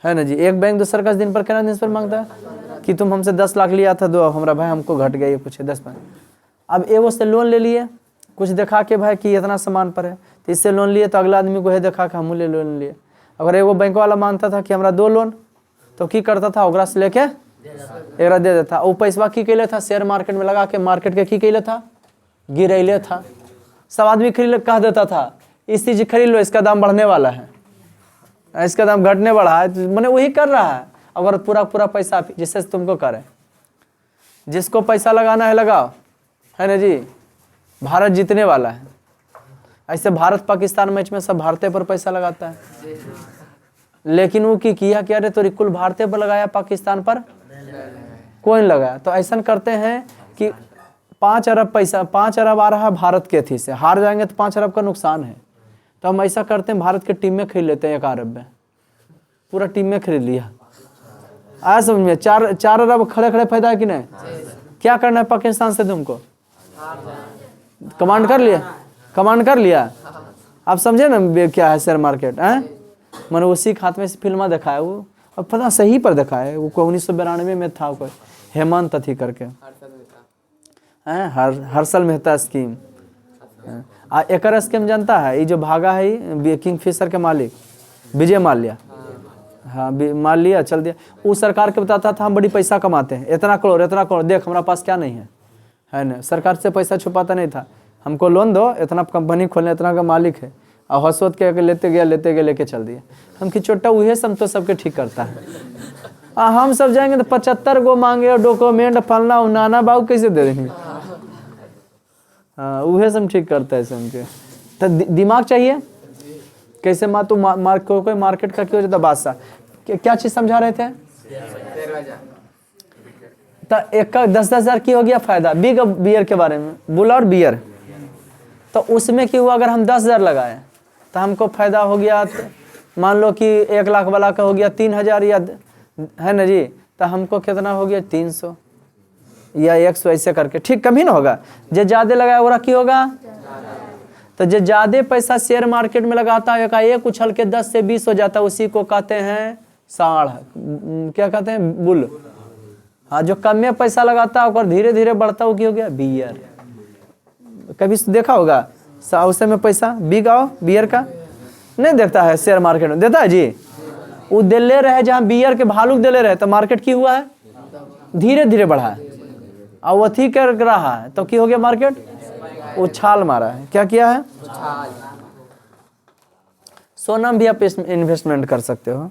है ना जी। एक बैंक दूसर का दिन पर कितना दिन पर मांगता है कि तुम हमसे 10 लाख लिया था, दो हमारा भाई हमको घट गया, ये कुछ 10 पाँच। अब एगो से लोन ले लिए, कुछ देखा के भाई कि इतना सामान पर है तो इससे लोन लिए, तो अगला आदमी को है देखा कि हम ले लोन लिए। अगर एगो बैंक वाला मानता था कि हमारा 2 लोन, तो की करता था ओकरा से लेके एकरा दे देता। वो पैसा की कैले था? शेयर मार्केट में लगा के मार्केट के की कैले था? गिरैले था। सब आदमी खरीद कह देता था इस चीज खरीद लो, इसका दाम बढ़ने वाला है, इसका दाम घटने वाला है, मैंने वही कर रहा है। अगर पूरा पूरा पैसा जिससे तुमको करे, जिसको पैसा लगाना है लगाओ, है ना जी, भारत जीतने वाला है। ऐसे भारत पाकिस्तान मैच में सब भारतीय पर पैसा लगाता है, लेकिन वो की किया क्या रे, तो कुल भारतीय पर लगाया, पाकिस्तान पर कोई नहीं लगाया। तो ऐसा करते हैं कि 5 अरब पैसा, 5 अरब आ रहा है भारत के थी से, हार जाएंगे तो 5 अरब का नुकसान है। तो हम ऐसा करते हैं, भारत के टीम में खरीद लेते हैं 1 अरब में, पूरा टीम में खरीद लिया। आया समझ में? 4 अरब खड़े खड़े फायदा है कि नहीं? क्या करना है पाकिस्तान से तुमको? कमांड कर लिया, कमांड कर लिया। आप समझे ना क्या है शेयर मार्केट है? मैंने उसी खाते में से फिल्म देखा है वो, अब पता सही पर देखा है वो, 1992 में था कोई हेमंत अथी करके, हर्षल मेहता स्कीम। एक स्कीम जनता है, ये जो भागा है किंग फिशर के मालिक विजय माल्या, हाँ मान लिया चल दिया। वो सरकार के बताता था हम बड़ी पैसा कमाते हैं, इतना करोड़ देख हमारा पास क्या नहीं है ना। सरकार से पैसा छुपाता नहीं था, हमको लोन दो, इतना कंपनी खोलने, इतना का मालिक है, और हौसवत के लेते गया लेके चल दिया। हम कि छोटा वही सम तो सबके ठीक करता है। हम सब जाएंगे तो 75 गो मांगे डॉक्यूमेंट फलना उनाना, बाबू कैसे दे देंगे? हाँ वही सब ठीक करता है समझे। तो दिमाग चाहिए कैसे तू कोई मार्केट का क्यों जाता बादशाह, क्या चीज समझा रहे थे? तो एक का 10-10 हज़ार की हो गया फायदा। बिग बियर के बारे में, बुल और बियर, तो उसमें क्या हुआ, अगर हम 10 हज़ार लगाए तो हमको फायदा हो गया, मान लो कि 1 लाख वाला का हो गया 3,000 या है ना जी, तो हमको कितना हो गया 300 या 100 ऐसे करके, ठीक कम ही ना होगा। जो ज्यादा लगाया वो की होगा, तो जो ज्यादा पैसा शेयर मार्केट में लगाता है एक उछल के 10 से 20 हो जाता है, उसी को कहते हैं साढ़, क्या कहते हैं बुल। हाँ जो कम में पैसा लगाता है और धीरे धीरे बढ़ता है, वो क्या हो गया बियर। कभी देखा होगा उस में पैसा बिग आओ बियर का नहीं देखता है, शेयर मार्केट में देता है जी। वो दिले रहे जहाँ बियर के भालू दिले रहे, तो मार्केट की हुआ है धीरे धीरे बढ़ा है, और वो अथी कर रहा है तो क्या हो गया मार्केट उछाल मारा है। क्या किया है? सोना में भी आप इन्वेस्टमेंट कर सकते हो,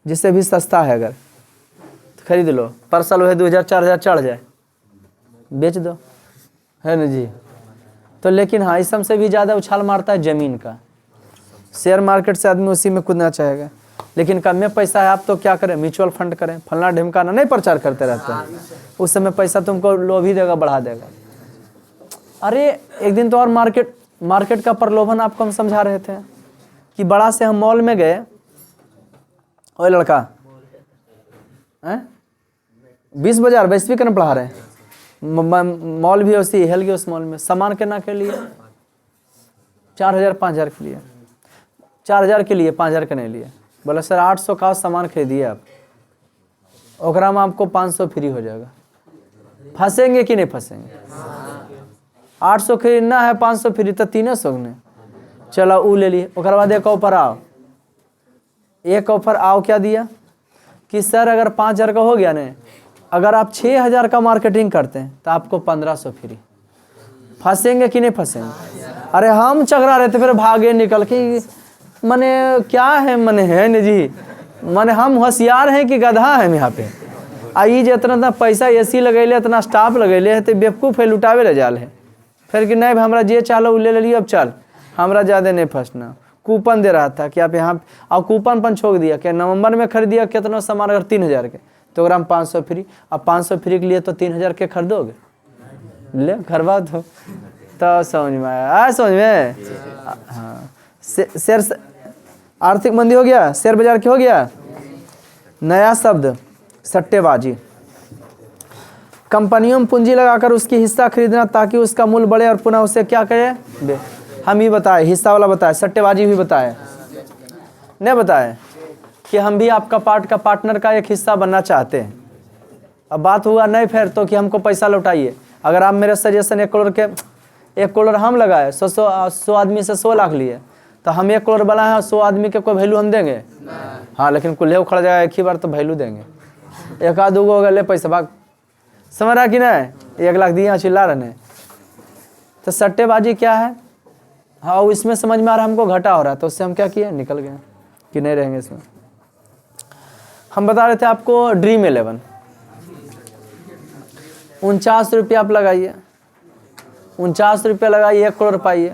जिससे भी सस्ता है, अगर तो खरीद लो, पर साल वह 2,000-4,000 चढ़ जाए बेच दो, है ना जी। तो लेकिन हाँ इस से भी ज़्यादा उछाल मारता है ज़मीन का। शेयर मार्केट से आदमी उसी में कूदना चाहेगा, लेकिन कम में पैसा है आप तो क्या करें, म्यूचुअल फंड करें, फलना ढिमकाना नहीं प्रचार करते रहते हैं, उस समय पैसा तुमको लोभी देगा, बढ़ा देगा। अरे एक दिन तो और मार्केट का प्रलोभन आपको हम समझा रहे थे कि बड़ा से हम मॉल में गए, ओए लड़का 20 बाजार वैश्विक न पढ़ा रहे हैं, मॉल भी उसी हिल गए, उस मॉल में सामान करना के लिए 4,000-5,000 के लिए, 4,000 के लिए 5,000 के नहीं लिए। बोला सर 800 का सामान खरीदिए आप, ओकरा में आपको 500 फ्री हो जाएगा। फंसेंगे कि नहीं फंसेंगे? 800 खरीदना है 500 फ्री, तो 300 ने चलो वो ले लिए। ओकर बाद एक ऑफर आओ, एक ऑफर आओ क्या दिया कि सर अगर 5,000 का हो गया ना, अगर आप 6,000 का मार्केटिंग करते हैं तो आपको 1,500 फ्री। फंसेंगे कि नहीं फंसेंगे? अरे हम चकरा रहे थे, फिर भागे निकल के, मने क्या है मने है न जी, मने हम होशियार हैं कि गधा है यहाँ पे। आई जितना पैसा एसी लगेले, इतना स्टाफ लगेले है, तो बेवकूफ़ है, लुटावे ले जाल है। फिर कि नहीं हमरा जे चालो ले लिए, अब चल हमरा ज़्यादा नहीं फंसना। कूपन दे रहा था कि आप यहाँ, और कूपन पर छोड़ दिया कि नवंबर में खरीदिया कितना सामान, अगर 3,000 के तो ग्राम 500 फ्री। अब 500 फ्री के लिए तो 3,000 के खरीदोगे, ले खरवा दो। तो समझ में आया? समझ में? हाँ शेयर, आर्थिक मंदी हो गया, शेयर बाजार क्या हो गया? नया शब्द सट्टेबाजी। कंपनियों में पूंजी लगाकर उसकी हिस्सा खरीदना ताकि उसका मूल्य बढ़े और पुनः उसे क्या करे, हम ही बताए, हिस्सा वाला बताए, सट्टेबाजी भी बताए, नहीं बताए कि हम भी आपका पार्टनर का एक हिस्सा बनना चाहते हैं। अब बात हुआ नहीं फिर तो कि हमको पैसा लौटाइए। अगर आप मेरे सजेशन 1 करोड़ हम लगाए, 100 आदमी से 100 लाख लिए, तो हम 1 करोड़ वाला है, 100 आदमी के कोई वैल्यू हम देंगे? हाँ लेकिन कुल्हे उखड़ जाएगा एक ही बार तो वैल्यू देंगे। 1 2 गो ले पैसा भाग, समझ रहा कि नहीं? 1 लाख दिया चिल्ला रहे। तो सट्टेबाजी क्या है? हाँ इसमें समझ में आ रहा है हमको घाटा हो रहा है, तो उससे हम क्या किए, निकल गए कि नहीं रहेंगे इसमें। हम बता रहे थे आपको ड्रीम 11, 49 रुपया आप लगाइए, 49 रुपया लगाइए, 1 करोड़ पाइए।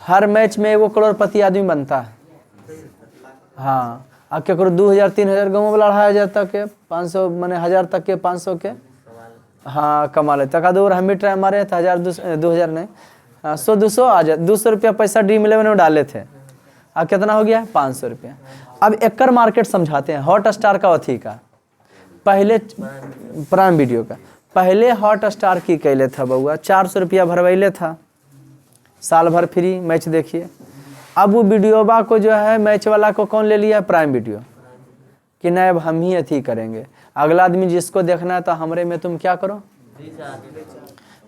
हर मैच में 1 करोड़पति आदमी बनता है। हाँ, अब क्या करो, 2000 3000 गाँव वाला 2500 तक के, 500 मैंने 1000 तक के, 500 के हाँ कमा लेते। तक दूर हम भी ट्राई मारे थे, 1000 2000 नहीं, 100 200 आ जाए, 200 रुपया पैसा ड्रीम 11 में डाले थे। अब कितना हो गया, 500 रुपया। अब एकर मार्केट समझाते हैं। हॉट स्टार का अथी का, पहले प्राइम वीडियो का, पहले हॉट स्टार की कैले था बउआ, 400 रुपया भरवैले था, साल भर फ्री मैच देखिए। अब वो वीडियोबा को जो है मैच वाला को कौन ले लिया, प्राइम वीडियो, कि नहीं अब हम ही अथी करेंगे, अगला आदमी जिसको देखना है तो हमरे में तुम क्या करो,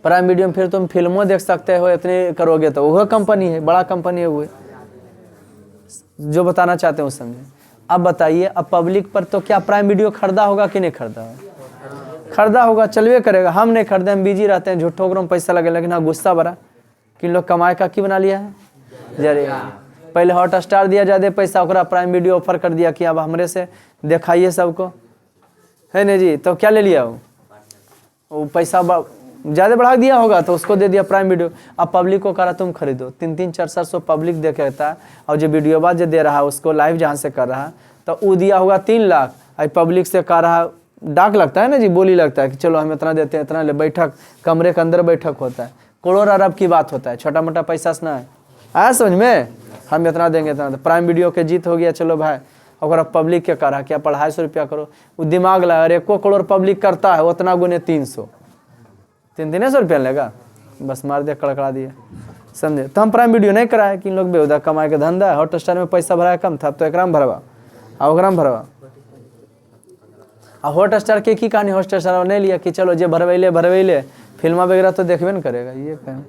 प्राइम वीडियो में फिर तुम फिल्मों देख सकते हो, इतने करोगे तो वह कंपनी है, बड़ा कंपनी है वो, जो बताना चाहते हैं वो समझे। अब बताइए, अब पब्लिक पर तो क्या प्राइम वीडियो खरीदा होगा कि नहीं खरीदा होगा, खरीदा होगा, चलवे करेगा। हम नहीं खरीदे, हम बिजी रहते हैं, झूठों में पैसा लगे, लेकिन हाँ गुस्सा बड़ा कि लोग कमाए का की बना लिया है जरे। पहले हॉट स्टार दिया ज़्यादा पैसा, ओकरा प्राइम वीडियो ऑफर कर दिया कि अब हमरे से दिखाइए सबको, है नहीं जी, तो क्या ले लिया वो पैसा ज़्यादा बढ़ा दिया होगा तो उसको दे दिया प्राइम वीडियो। अब पब्लिक को करा तुम खरीदो, 3-3 400 पब्लिक देखेता है, और जो वीडियो बाद जो दे रहा है उसको लाइव जहाँ से कर रहा है तो वो दिया होगा 3 लाख, आई पब्लिक से कर रहा, डाक लगता है ना जी, बोली लगता है कि चलो हम इतना देते हैं, इतना ले, बैठक कमरे के अंदर बैठक होता है, करोड़ अरब की बात होता है, छोटा मोटा पैसा से ना है, आया समझ में, हम इतना देंगे इतना। प्राइम वीडियो के जीत हो गया, चलो भाई, और पब्लिक के करा क्या 250 रुपया करो, वो दिमाग लगा, अरे 1 करोड़ पब्लिक करता है, उतना गुने 300, 300 रुपया लेगा, बस मार दिया, कड़कड़ा दिया, समझे। तो हम प्राइम वीडियो नहीं कराए कि इन लोग बेहुदा कमाए के धंधा है, हॉट स्टार में पैसा भराया कम था तो एकरा में भरवा और ओकरा में भरवा। और हॉट स्टार के की कहानी, हॉट स्टार नहीं लिया कि चलो जे भरवैले फिल्मा वगैरह तो देखबे न करेगा, ये कहें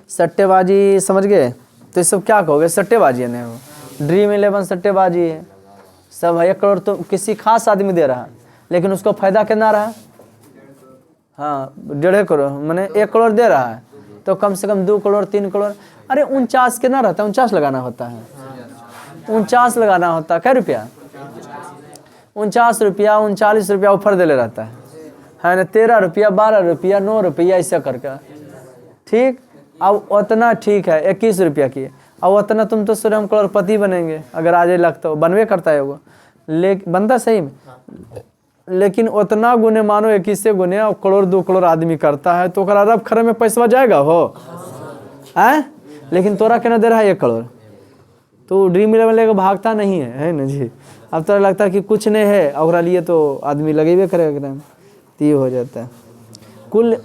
सट्टेबाजी, समझ गए। तो ये सब क्या कहोगे, सट्टेबाजी है नहीं, हो ड्रीम 11 सट्टेबाजी है सब है। 1 करोड़ तो किसी खास आदमी दे रहा है, लेकिन उसको फायदा कितना रहा, हाँ 1.5 करोड़, मैंने 1 करोड़ दे रहा है तो कम से कम 2 करोड़ 3 करोड़, अरे 49 कितना रहता है, 49 लगाना होता है, 49 लगाना होता है, क्या रुपया, 49 रुपया, 39 रुपया ऑफर दे ले रहता है ना, 13 रुपया, 12 रुपया, 9 रुपया ऐसा करके, ठीक। अब उतना ठीक है 21 रुपया की, अब उतना तुम तो स्वयं करोड़पति बनेंगे अगर आज लगता हो, बनवे करता है वो, बनता सही में, लेकिन उतना गुने मानो 21 गुने, और करोड़ 2 करोड़ आदमी करता है तो अरब खरब में पैसा जाएगा हो, है। लेकिन तोरा कहना दे रहा है 1 करोड़, तो ड्रीम 11 लेकर भागता नहीं है ना जी। अब तो लगता है कि कुछ नहीं है, और लिए तो आदमी लगेबे करेगा, तो ये हो जाता है। कुल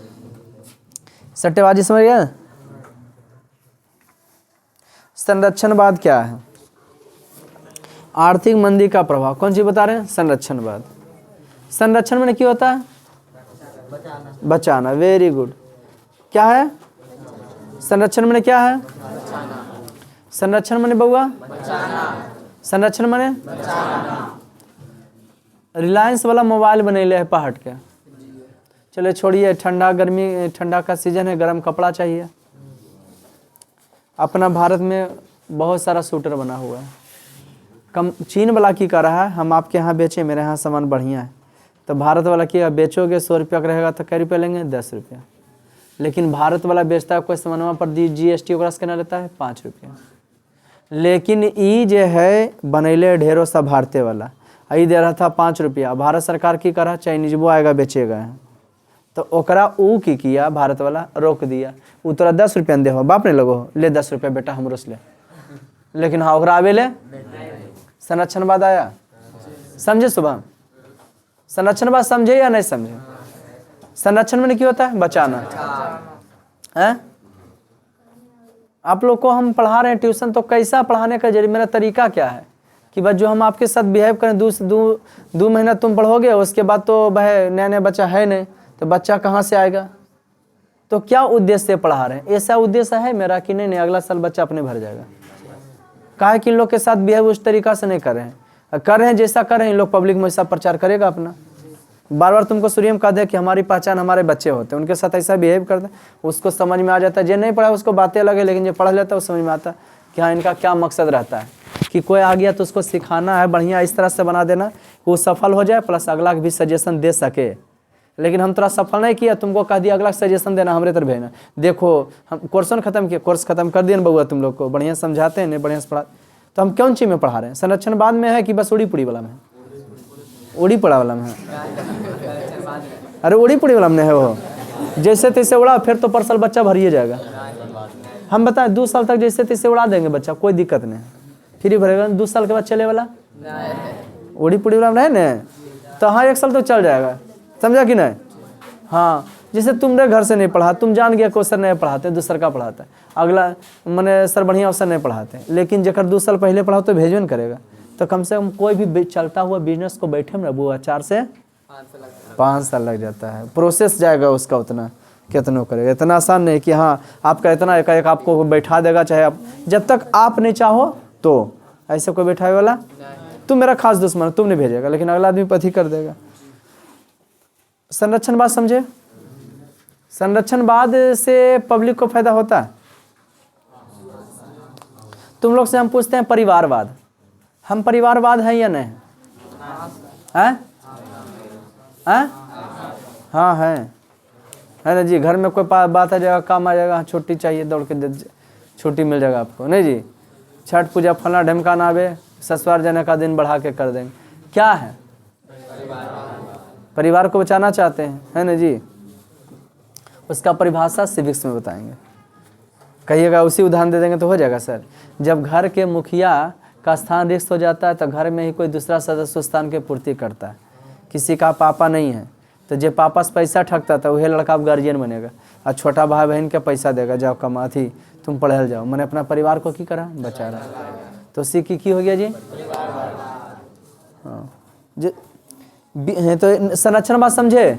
सट्टेबाजी समझ गया। संरक्षणवाद क्या है, आर्थिक मंदी का प्रभाव, कौन चीज बता रहे हैं, संरक्षणवाद। संरक्षण में क्या होता है, बचाना, वेरी गुड। क्या है संरक्षण में, क्या है संरक्षण में बउआ, संरक्षण में रिलायंस वाला मोबाइल बनेले है पहाड़ के, चले छोड़िए, ठंडा गर्मी, ठंडा का सीजन है, गर्म कपड़ा चाहिए। अपना भारत में बहुत सारा सूटर बना हुआ है, कम चीन वाला की कर रहा है, हम आपके यहाँ बेचें, मेरे यहाँ सामान बढ़िया है, तो भारत वाला की बेचोगे 100 रुपया का रहेगा तो कै रुपया लेंगे, 10 रुपया। लेकिन भारत वाला बेचता है कोई सामानवा पर GST ओकरा से केना लेता है, 5 रुपया। लेकिन ई जे है बनैले ढेरों सा भारतीय वाला, ई दे रहा था 5 रुपया, भारत सरकार की करा, चाइनीज वो आएगा बेचेगा, तो ओकरा ऊ की किया, भारत वाला रोक दिया, उ तोरा 10 रुपया दे हो, बाप ने लगो ले 10 रुपया बेटा हमरो से ले, लेकिन हाँ ओकरा आवे ले। संरक्षणवाद आया, समझे सुबह, संरक्षणवाद समझे या नहीं समझे। संरक्षण में क्या होता है, बचाना है। आप लोग को हम पढ़ा रहे हैं ट्यूशन, तो कैसा पढ़ाने का जरिए, मेरा तरीका क्या है कि बस जो हम आपके साथ बिहेव करें, 2 महीना तुम पढ़ोगे, उसके बाद तो भाई नया नया बच्चा है नहीं, तो बच्चा कहाँ से आएगा। तो क्या उद्देश्य से पढ़ा रहे हैं, ऐसा उद्देश्य है मेरा कि नहीं अगला साल बच्चा अपने भर जाएगा। काहे कि इन लोग के साथ बिहेव उस तरीका से नहीं कर रहे हैं, कर रहे हैं जैसा कर रहे हैं, इन लोग पब्लिक में वैसा प्रचार करेगा अपना। बार बार तुमको सूर्यम कह दे कि हमारी पहचान हमारे बच्चे होते हैं, उनके साथ ऐसा बिहेव करते हैं, उसको समझ में आ जाता है। जो नहीं पढ़ा उसको बातें अलग है, लेकिन जो पढ़ लेता है वो समझ में आता है कि हाँ इनका क्या मकसद रहता है। कि कोई आ गया तो उसको सिखाना है, बढ़िया इस तरह से बना देना वो सफल हो जाए, प्लस अगला भी सजेशन दे सके। लेकिन हम थोड़ा सफल नहीं किया, तुमको कह दिया अगला सजेशन देना, हमारे तरफ भेजना। देखो हम कोर्सन खत्म किया, कोर्स खत्म कर दिया ना बउआ, तुम लोग को बढ़िया समझाते हैं, नहीं बढ़िया से पढ़ा, तो हम कौन चीज़ में पढ़ा रहे हैं? संरक्षणवाद में है कि बस उड़ी पुड़ी वाला में? उड़ी पड़ा वाला में है। अरे उड़ी पुड़ी वाला में है वो, जैसे तैसे उड़ा, फिर तो परसल बच्चा भरिए जाएगा। हम बताएं 2 साल तक जैसे तैसे उड़ा देंगे बच्चा, कोई दिक्कत नहीं, फ्री भरेगा। 2 साल के बाद चले वाला उड़ी पुड़ी वाला नहीं ना, तो हाँ 1 साल तो चल जाएगा, समझा कि नहीं? हाँ, जैसे तुमने घर से नहीं पढ़ा, तुम जान गया कोई सर नहीं पढ़ाते, दूसर का पढ़ाता है, अगला मैंने सर बढ़िया अवसर नहीं पढ़ाते, लेकिन जब 2 साल पहले पढ़ाओ तो भेजबे न करेगा। तो कम से कम कोई भी चलता हुआ बिजनेस को बैठे में बुआ 4 से 5 साल लग जाता है, प्रोसेस जाएगा उसका उतना, कितना करेगा। इतना आसान नहीं कि हाँ आपका इतना एक आपको बैठा देगा, चाहे आप जब तक आप नहीं चाहो तो ऐसे कोई बैठाए वाला। तुम मेरा खास दुश्मन, तुम नहीं भेजेगा, लेकिन अगला आदमी पति कर देगा। संरक्षणवाद समझे? संरक्षणवाद से पब्लिक को फायदा होता है। तुम लोग से हम पूछते हैं परिवारवाद, हम परिवारवाद है या नहीं? हैं? हैं? हाँ है ना जी। घर में कोई बात आ जाएगा, काम आ जाएगा, छुट्टी चाहिए, दौड़ के छुट्टी मिल जाएगा आपको, नहीं जी? छठ पूजा फलना ढमका ना आवे, ससुराल जाने का दिन बढ़ा के कर देंगे। क्या है? परिवार को बचाना चाहते हैं, है ना जी? उसका परिभाषा सिविक्स में बताएंगे। कहिएगा उसी उदाहरण दे देंगे तो हो जाएगा सर। जब घर के मुखिया का स्थान रिक्त हो जाता है तो घर में ही कोई दूसरा सदस्य स्थान की पूर्ति करता है। किसी का पापा नहीं है तो जो पापा से पैसा ठगता था वही लड़का गार्जियन बनेगा, और छोटा भाई बहन के पैसा देगा, जाओ कमा थी तुम पढ़े जाओ, मैंने अपना परिवार को की करा बचा रहा। तो उसी की हो गया जी। हाँ जो तो संरक्षणवाद समझे?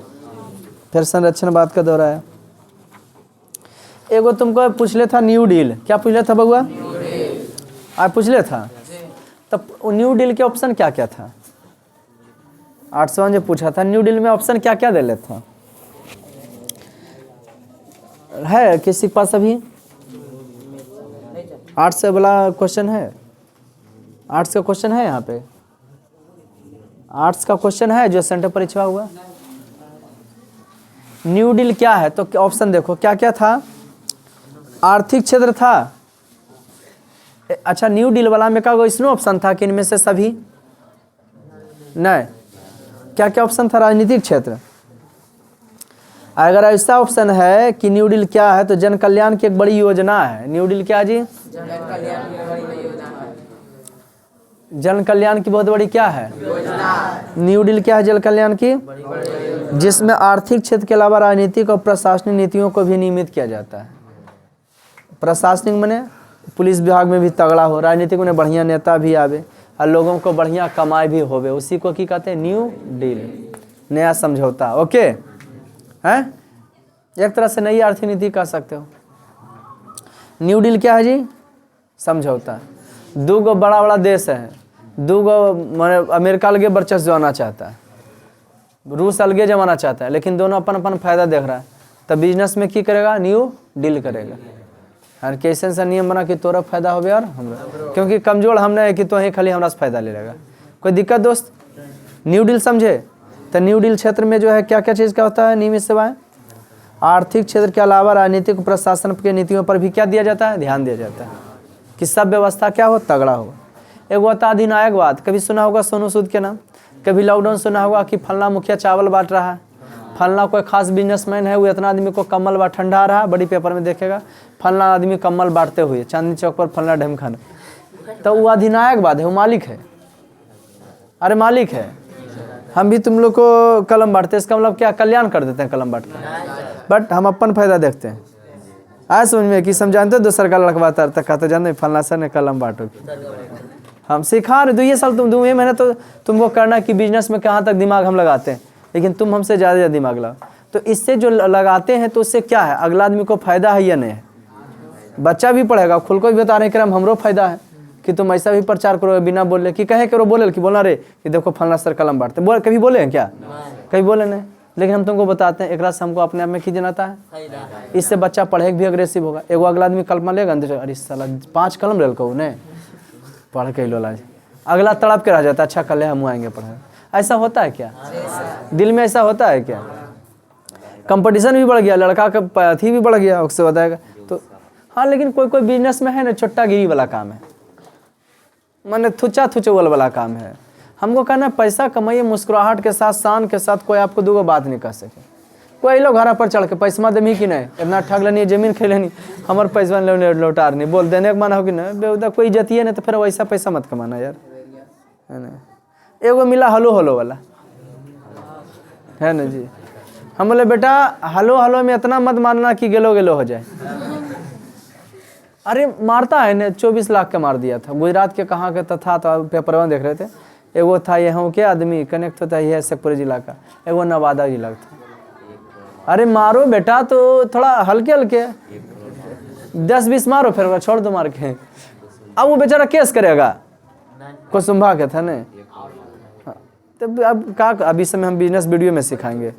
फिर संरक्षणवाद का दौरा है। एगो तुमको पूछ ले था न्यू डील, क्या पूछ ले था बउआ? आज पूछ ले था। तब न्यू डील के ऑप्शन क्या क्या था? 800 जो पूछा था, न्यू डील में ऑप्शन क्या क्या दे लेता था? है किसी के पास अभी 8 से वाला क्वेश्चन है? 8 का क्वेश्चन है यहाँ पे? 8 का क्वेश्चन है जो सेंटर परीक्षा हुआ। न्यू डील क्या है? तो ऑप्शन देखो क्या क्या था। आर्थिक क्षेत्र था। अच्छा न्यू डील वाला में का इसमें ऑप्शन था कि इनमें से सभी नहीं? क्या क्या ऑप्शन था? राजनीतिक क्षेत्र। अगर ऐसा ऑप्शन है कि न्यू डील क्या है तो जन कल्याण की एक बड़ी योजना है। न्यू डील क्या जी? जन कल्याण की बहुत बड़ी क्या है? न्यू डील क्या है? जन कल्याण की, जिसमें आर्थिक क्षेत्र के अलावा राजनीतिक और प्रशासनिक नीतियों को भी नियमित किया जाता है। प्रशासनिक माने पुलिस विभाग में भी तगड़ा हो, राजनीतिक में बढ़िया नेता भी आवे और लोगों को बढ़िया कमाई भी होवे, उसी को की कहते हैं न्यू डील, नया समझौता। ओके हैं? एक तरह से नई आर्थिक नीति कह सकते हो। न्यू डील क्या है जी? समझौता। 2 बड़ा बड़ा देश है, 2 माने अमेरिका अलगे वर्चस्व जमाना चाहता है, रूस अलगे जमाना चाहता है, लेकिन दोनों अपन अपन फायदा देख रहा है। तब बिजनेस में की करेगा? न्यू डील करेगा। और कैसे सा नियम बना कि तोरा फायदा हो गया और हमरा, क्योंकि कमजोर हमने है कि तो ही खाली हमरा से फायदा ले लेगा। कोई दिक्कत दोस्त? न्यू डील समझे? तो न्यू डील क्षेत्र में जो है क्या क्या चीज़ का होता है? नियमित सेवाएं, आर्थिक क्षेत्र के अलावा राजनीतिक प्रशासन के नीतियों पर भी क्या दिया जाता है? ध्यान दिया जाता है कि सब व्यवस्था क्या हो? तगड़ा हो। एक होता अधिनायकवाद, कभी सुना होगा सोनू सूद के नाम। कभी लॉकडाउन सुना होगा कि फलना मुखिया चावल बांट रहा है, फलना कोई खास बिजनेसमैन है वो इतना आदमी को कम्बल बांट, ठंडा आ रहा, बड़ी पेपर में देखेगा फलना आदमी कम्बल बांटते हुए चांदनी चौक पर फलना ढमखाना, तो वो अधिनायकवाद है, वो मालिक है। अरे मालिक है, हम भी तुम लोग को कलम बांटते, इसका मतलब क्या? कल्याण कर देते हैं कलम बांट के, बट हम अपन फायदा देखते हैं। आए समझ में कि समझाते दूसर का लड़कवाता तक तो जानते फलना सर ने कलम बांटो। हम सिखा रहे 2 साल, तुम 2 महीने तो तुमको करना कि बिजनेस में कहाँ तक दिमाग हम लगाते हैं, लेकिन तुम हमसे ज़्यादा दिमाग लगाओ। तो इससे जो लगाते हैं तो उससे क्या है? अगला आदमी को फायदा है या नहीं है? बच्चा भी पढ़ेगा, खुल को भी बता रहे हैं हमरो फायदा है कि तुम ऐसा भी प्रचार करो बिना बोले कि कहे करो, बोले कि बोला रे कि देखो फलना सर कलम बांटते, बोल कभी बोले हैं क्या? कभी बोले नहीं, लेकिन हम तुमको बताते हैं। एक से हमको अपने आप में खींच जाता है, इससे बच्चा पढ़े भी अग्रेसिव होगा। एगो अगला आदमी कलम लेगा, अरे साला 5 कलम ले लो नहीं, पढ़ के लो लाज, अगला तड़प के रह जाता, अच्छा कल हम आएंगे पढ़े। ऐसा होता है क्या? दिल में ऐसा होता है क्या? कंपटीशन भी बढ़ गया, लड़का का अथी भी बढ़ गया, उससे बताएगा तो हाँ। लेकिन कोई कोई बिजनेस में है ना छोटा गिरी वाला काम है, माने थुचा थुचुवल वाला काम है। हमको कहना है पैसा कमाइए मुस्कुराहट के साथ, शान के साथ, कोई आपको दो बात नहीं कह सके। कोई लोग घर पर चढ़ के पैसा देमी कि नहीं, इतना ठग लेनी, जमीन खेल लेनी, हमारे पैसा लौटार नहीं बोल देने का माना हो कि नहीं, बेउदा कोई इज्जतिए नहीं, तो फिर वैसा पैसा मत कमाना यार, है ना। एगो मिला हलो हलो वाला, है ना जी। हम बोले बेटा हलो हलो में इतना मत मारना कि गेलो गेलो हो जाए। अरे मारता है ना, 24 लाख का मार दिया था। गुजरात के कहाँ के था तो पेपर में देख रहे थे। एगो था यहाँ के आदमी कनेक्ट होता है शेखपुरा जिला का, एगो नवादा जिला का था। अरे मारो बेटा तो थोड़ा हल्के हल्के 10-20 मारो, फिर छोड़ दो मार के। अब वो बेचारा केस करेगा, कुसुम्भा के था ना। तब अब का अभी समय हम बिजनेस वीडियो में सिखाएंगे,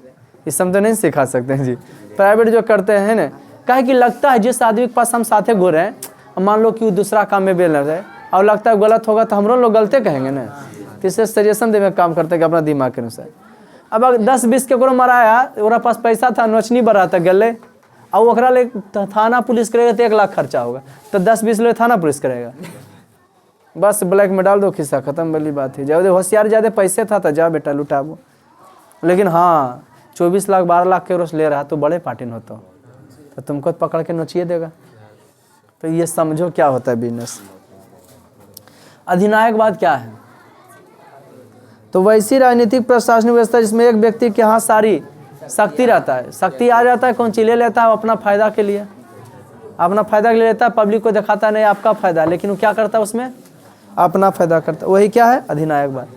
इस समय तो नहीं सिखा सकते हैं जी। प्राइवेट जो करते हैं ना, काहे कि लगता है जिस आदमी के पास हम साथे घूर रहे हैं, मान लो कि वो दूसरा काम में बेल रहे और लगता है गलत होगा तो हम लोग गलते कहेंगे ना, तो इससे सजेशन देने का काम करते हैं कि अपना दिमाग के अनुसार। अब अगर 10-20 के को मराया, ओरा पास पैसा था, नोचनी बढ़ा था गले, और ओकरा ले थाना पुलिस करेगा तो 1 लाख खर्चा होगा, तो 10-20 लोग थाना पुलिस करेगा, बस ब्लैक में डाल दो, खिस्सा खत्म वाली बात है। जब होशियार ज़्यादा पैसे था तो जा बेटा लुटाबो। लेकिन हाँ 24 लाख 12 लाख के रोज ले रहा तो बड़े पार्टी होता, तो तुमको पकड़ के नोचिए देगा। तो ये समझो क्या होता है बिजनेस। अधिनायकवाद क्या है? तो वैसी राजनीतिक प्रशासनिक व्यवस्था जिसमें एक व्यक्ति के हाथ सारी शक्ति रहता है, शक्ति आ जाता है, कौन चीज ले लेता है अपना फायदा के लिए, अपना फायदा के लिए लेता है, पब्लिक को दिखाता नहीं आपका फायदा, लेकिन वो क्या करता है उसमें अपना फायदा करता है। वही क्या है? अधिनायकवाद।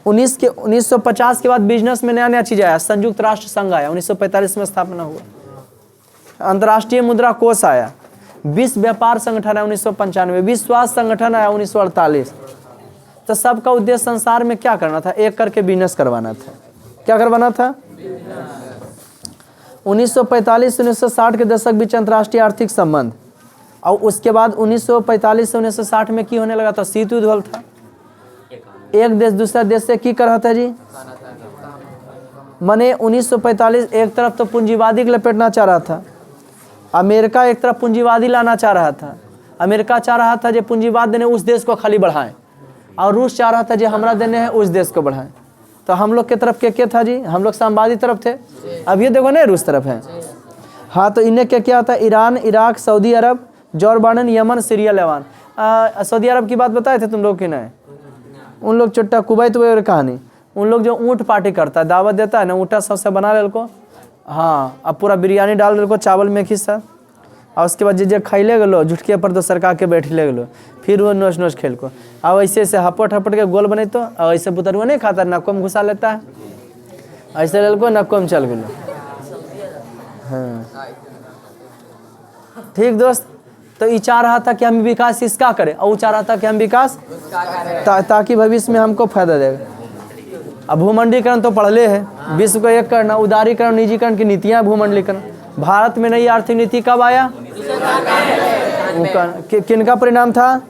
1950 के बाद बिजनेस में नया नया चीज आया। संयुक्त राष्ट्र संघ आया, 1945 में स्थापना हुआ। अंतर्राष्ट्रीय मुद्रा कोष आया, विश्व व्यापार संगठन आया 1995, विश्व स्वास्थ्य संगठन आया 1948। तो सबका उद्देश्य संसार में क्या करना था? एक करके बिजनेस करवाना था। क्या करवाना था? 1945 से 1960 के दशक बीच अंतर्राष्ट्रीय आर्थिक संबंध, और उसके बाद 1945 से 1960 में की होने लगा था? शीत युद्ध हुआ था। एक देश दूसरा देश से की कर रहा था जी, माने 1945 एक तरफ तो पूंजीवादी को लपेटना चाह रहा था, अमेरिका एक तरफ पूंजीवादी लाना चाह रहा था। अमेरिका चाह रहा था जो पूंजीवाद देने उस देश को खाली बढ़ाएं, और रूस चाह रहा था जो हमरा देने हैं उस देश को बढ़ाएं। तो हम लोग के तरफ क्या था जी? हम लोग साम्यवादी तरफ थे। अब ये देखो ना रूस तरफ है। हाँ, तो इन्हें क्या क्या होता है? ईरान, इराक, सऊदी अरब, जॉर्डान, यमन, सीरिया, लेबान। सऊदी अरब की बात बताए थे तुम लोग की नहीं? उन लोग चुट्टा कुवैत वगैरह कहानी, उन लोग जो ऊँट पार्टी करता है, दावत देता है ना, ऊँटा सबसे बना ले को, हाँ, अब पूरा बिरयानी डाल दे को चावल में खिस्सा, और उसके बाद जे खाई ले गलो झुटके पर तो सरका के बैठ ले गलो, फिर वो नोच नोच खेल को, अब ऐसे ऐसे हपट हपट के गोल बने तो, और ऐसे बुतरुआ नहीं खाता, नक्को में घुसा लेता है, ऐसे ले को नक्को में चल गलो। हाँ ठीक दोस्त। तो ये चाह रहा था कि हम विकास इसका करें, और वो चाह रहा था कि हम विकास ताकि भविष्य में हमको फायदा देगा। अब भूमंडलीकरण तो पढ़ ले है, विश्व को एक करना, उदारीकरण, निजीकरण की नीतियां, भूमंडलीकरण। भारत में नई आर्थिक नीति कब आया? किनका परिणाम था?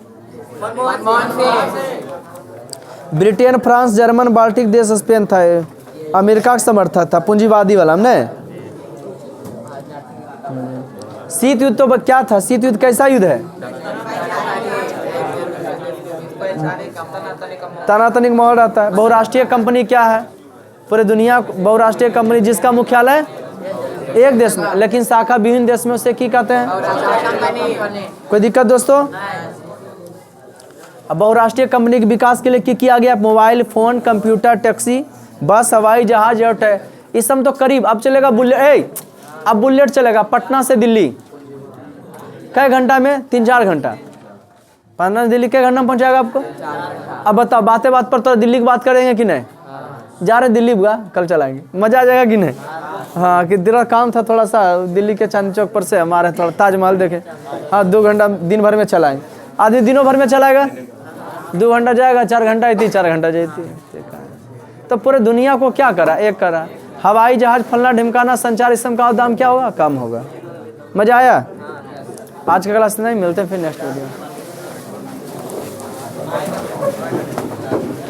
ब्रिटेन, फ्रांस, जर्मन, बाल्टिक देश, स्पेन था। अमेरिका का समर्थक था पूंजीवादी वाला ने। शीत युद्ध तो क्या था? शीत युद्ध कैसा युद्ध है? तनातनिक माहौल रहता है। बहुराष्ट्रीय कंपनी क्या है? पूरे दुनिया बहुराष्ट्रीय कंपनी जिसका मुख्यालय एक देश में लेकिन शाखा विभिन्न देश में, उसे की कहते हैं? कोई दिक्कत दोस्तों? अब बहुराष्ट्रीय कंपनी के विकास के लिए किया गया? मोबाइल फोन, कंप्यूटर, टैक्सी, बस, हवाई जहाज, एयर, इस सब तो करीब। अब चलेगा बुलेट, अब बुलेट चलेगा पटना से दिल्ली कई घंटा में? 3-4 घंटा। पटना से दिल्ली कई घंटा में पहुंचाएगा आपको? अब बताओ, बातें बात पर तो दिल्ली की बात करेंगे कि नहीं? जा रहे दिल्ली बुआ, कल चलाएंगे, मजा आ जाएगा कि नहीं? हाँ, कि तेरा काम था थोड़ा सा दिल्ली के चांदनी चौक पर से हमारे थोड़ा ताजमहल देखे। हाँ, 2 घंटा दिन भर में चलाएंगे। आदमी दिनों भर में चलाएगा, 2 घंटा जाएगा, 4 घंटा आती, 4 घंटा जाती। तो पूरे दुनिया को क्या करा? एक करा। हवाई जहाज, फलना ढिमकाना, संचार, इस सब का दाम क्या होगा? कम होगा। मजा आया? आज का क्लास नहीं, मिलते हैं फिर नेक्स्ट वीडियो।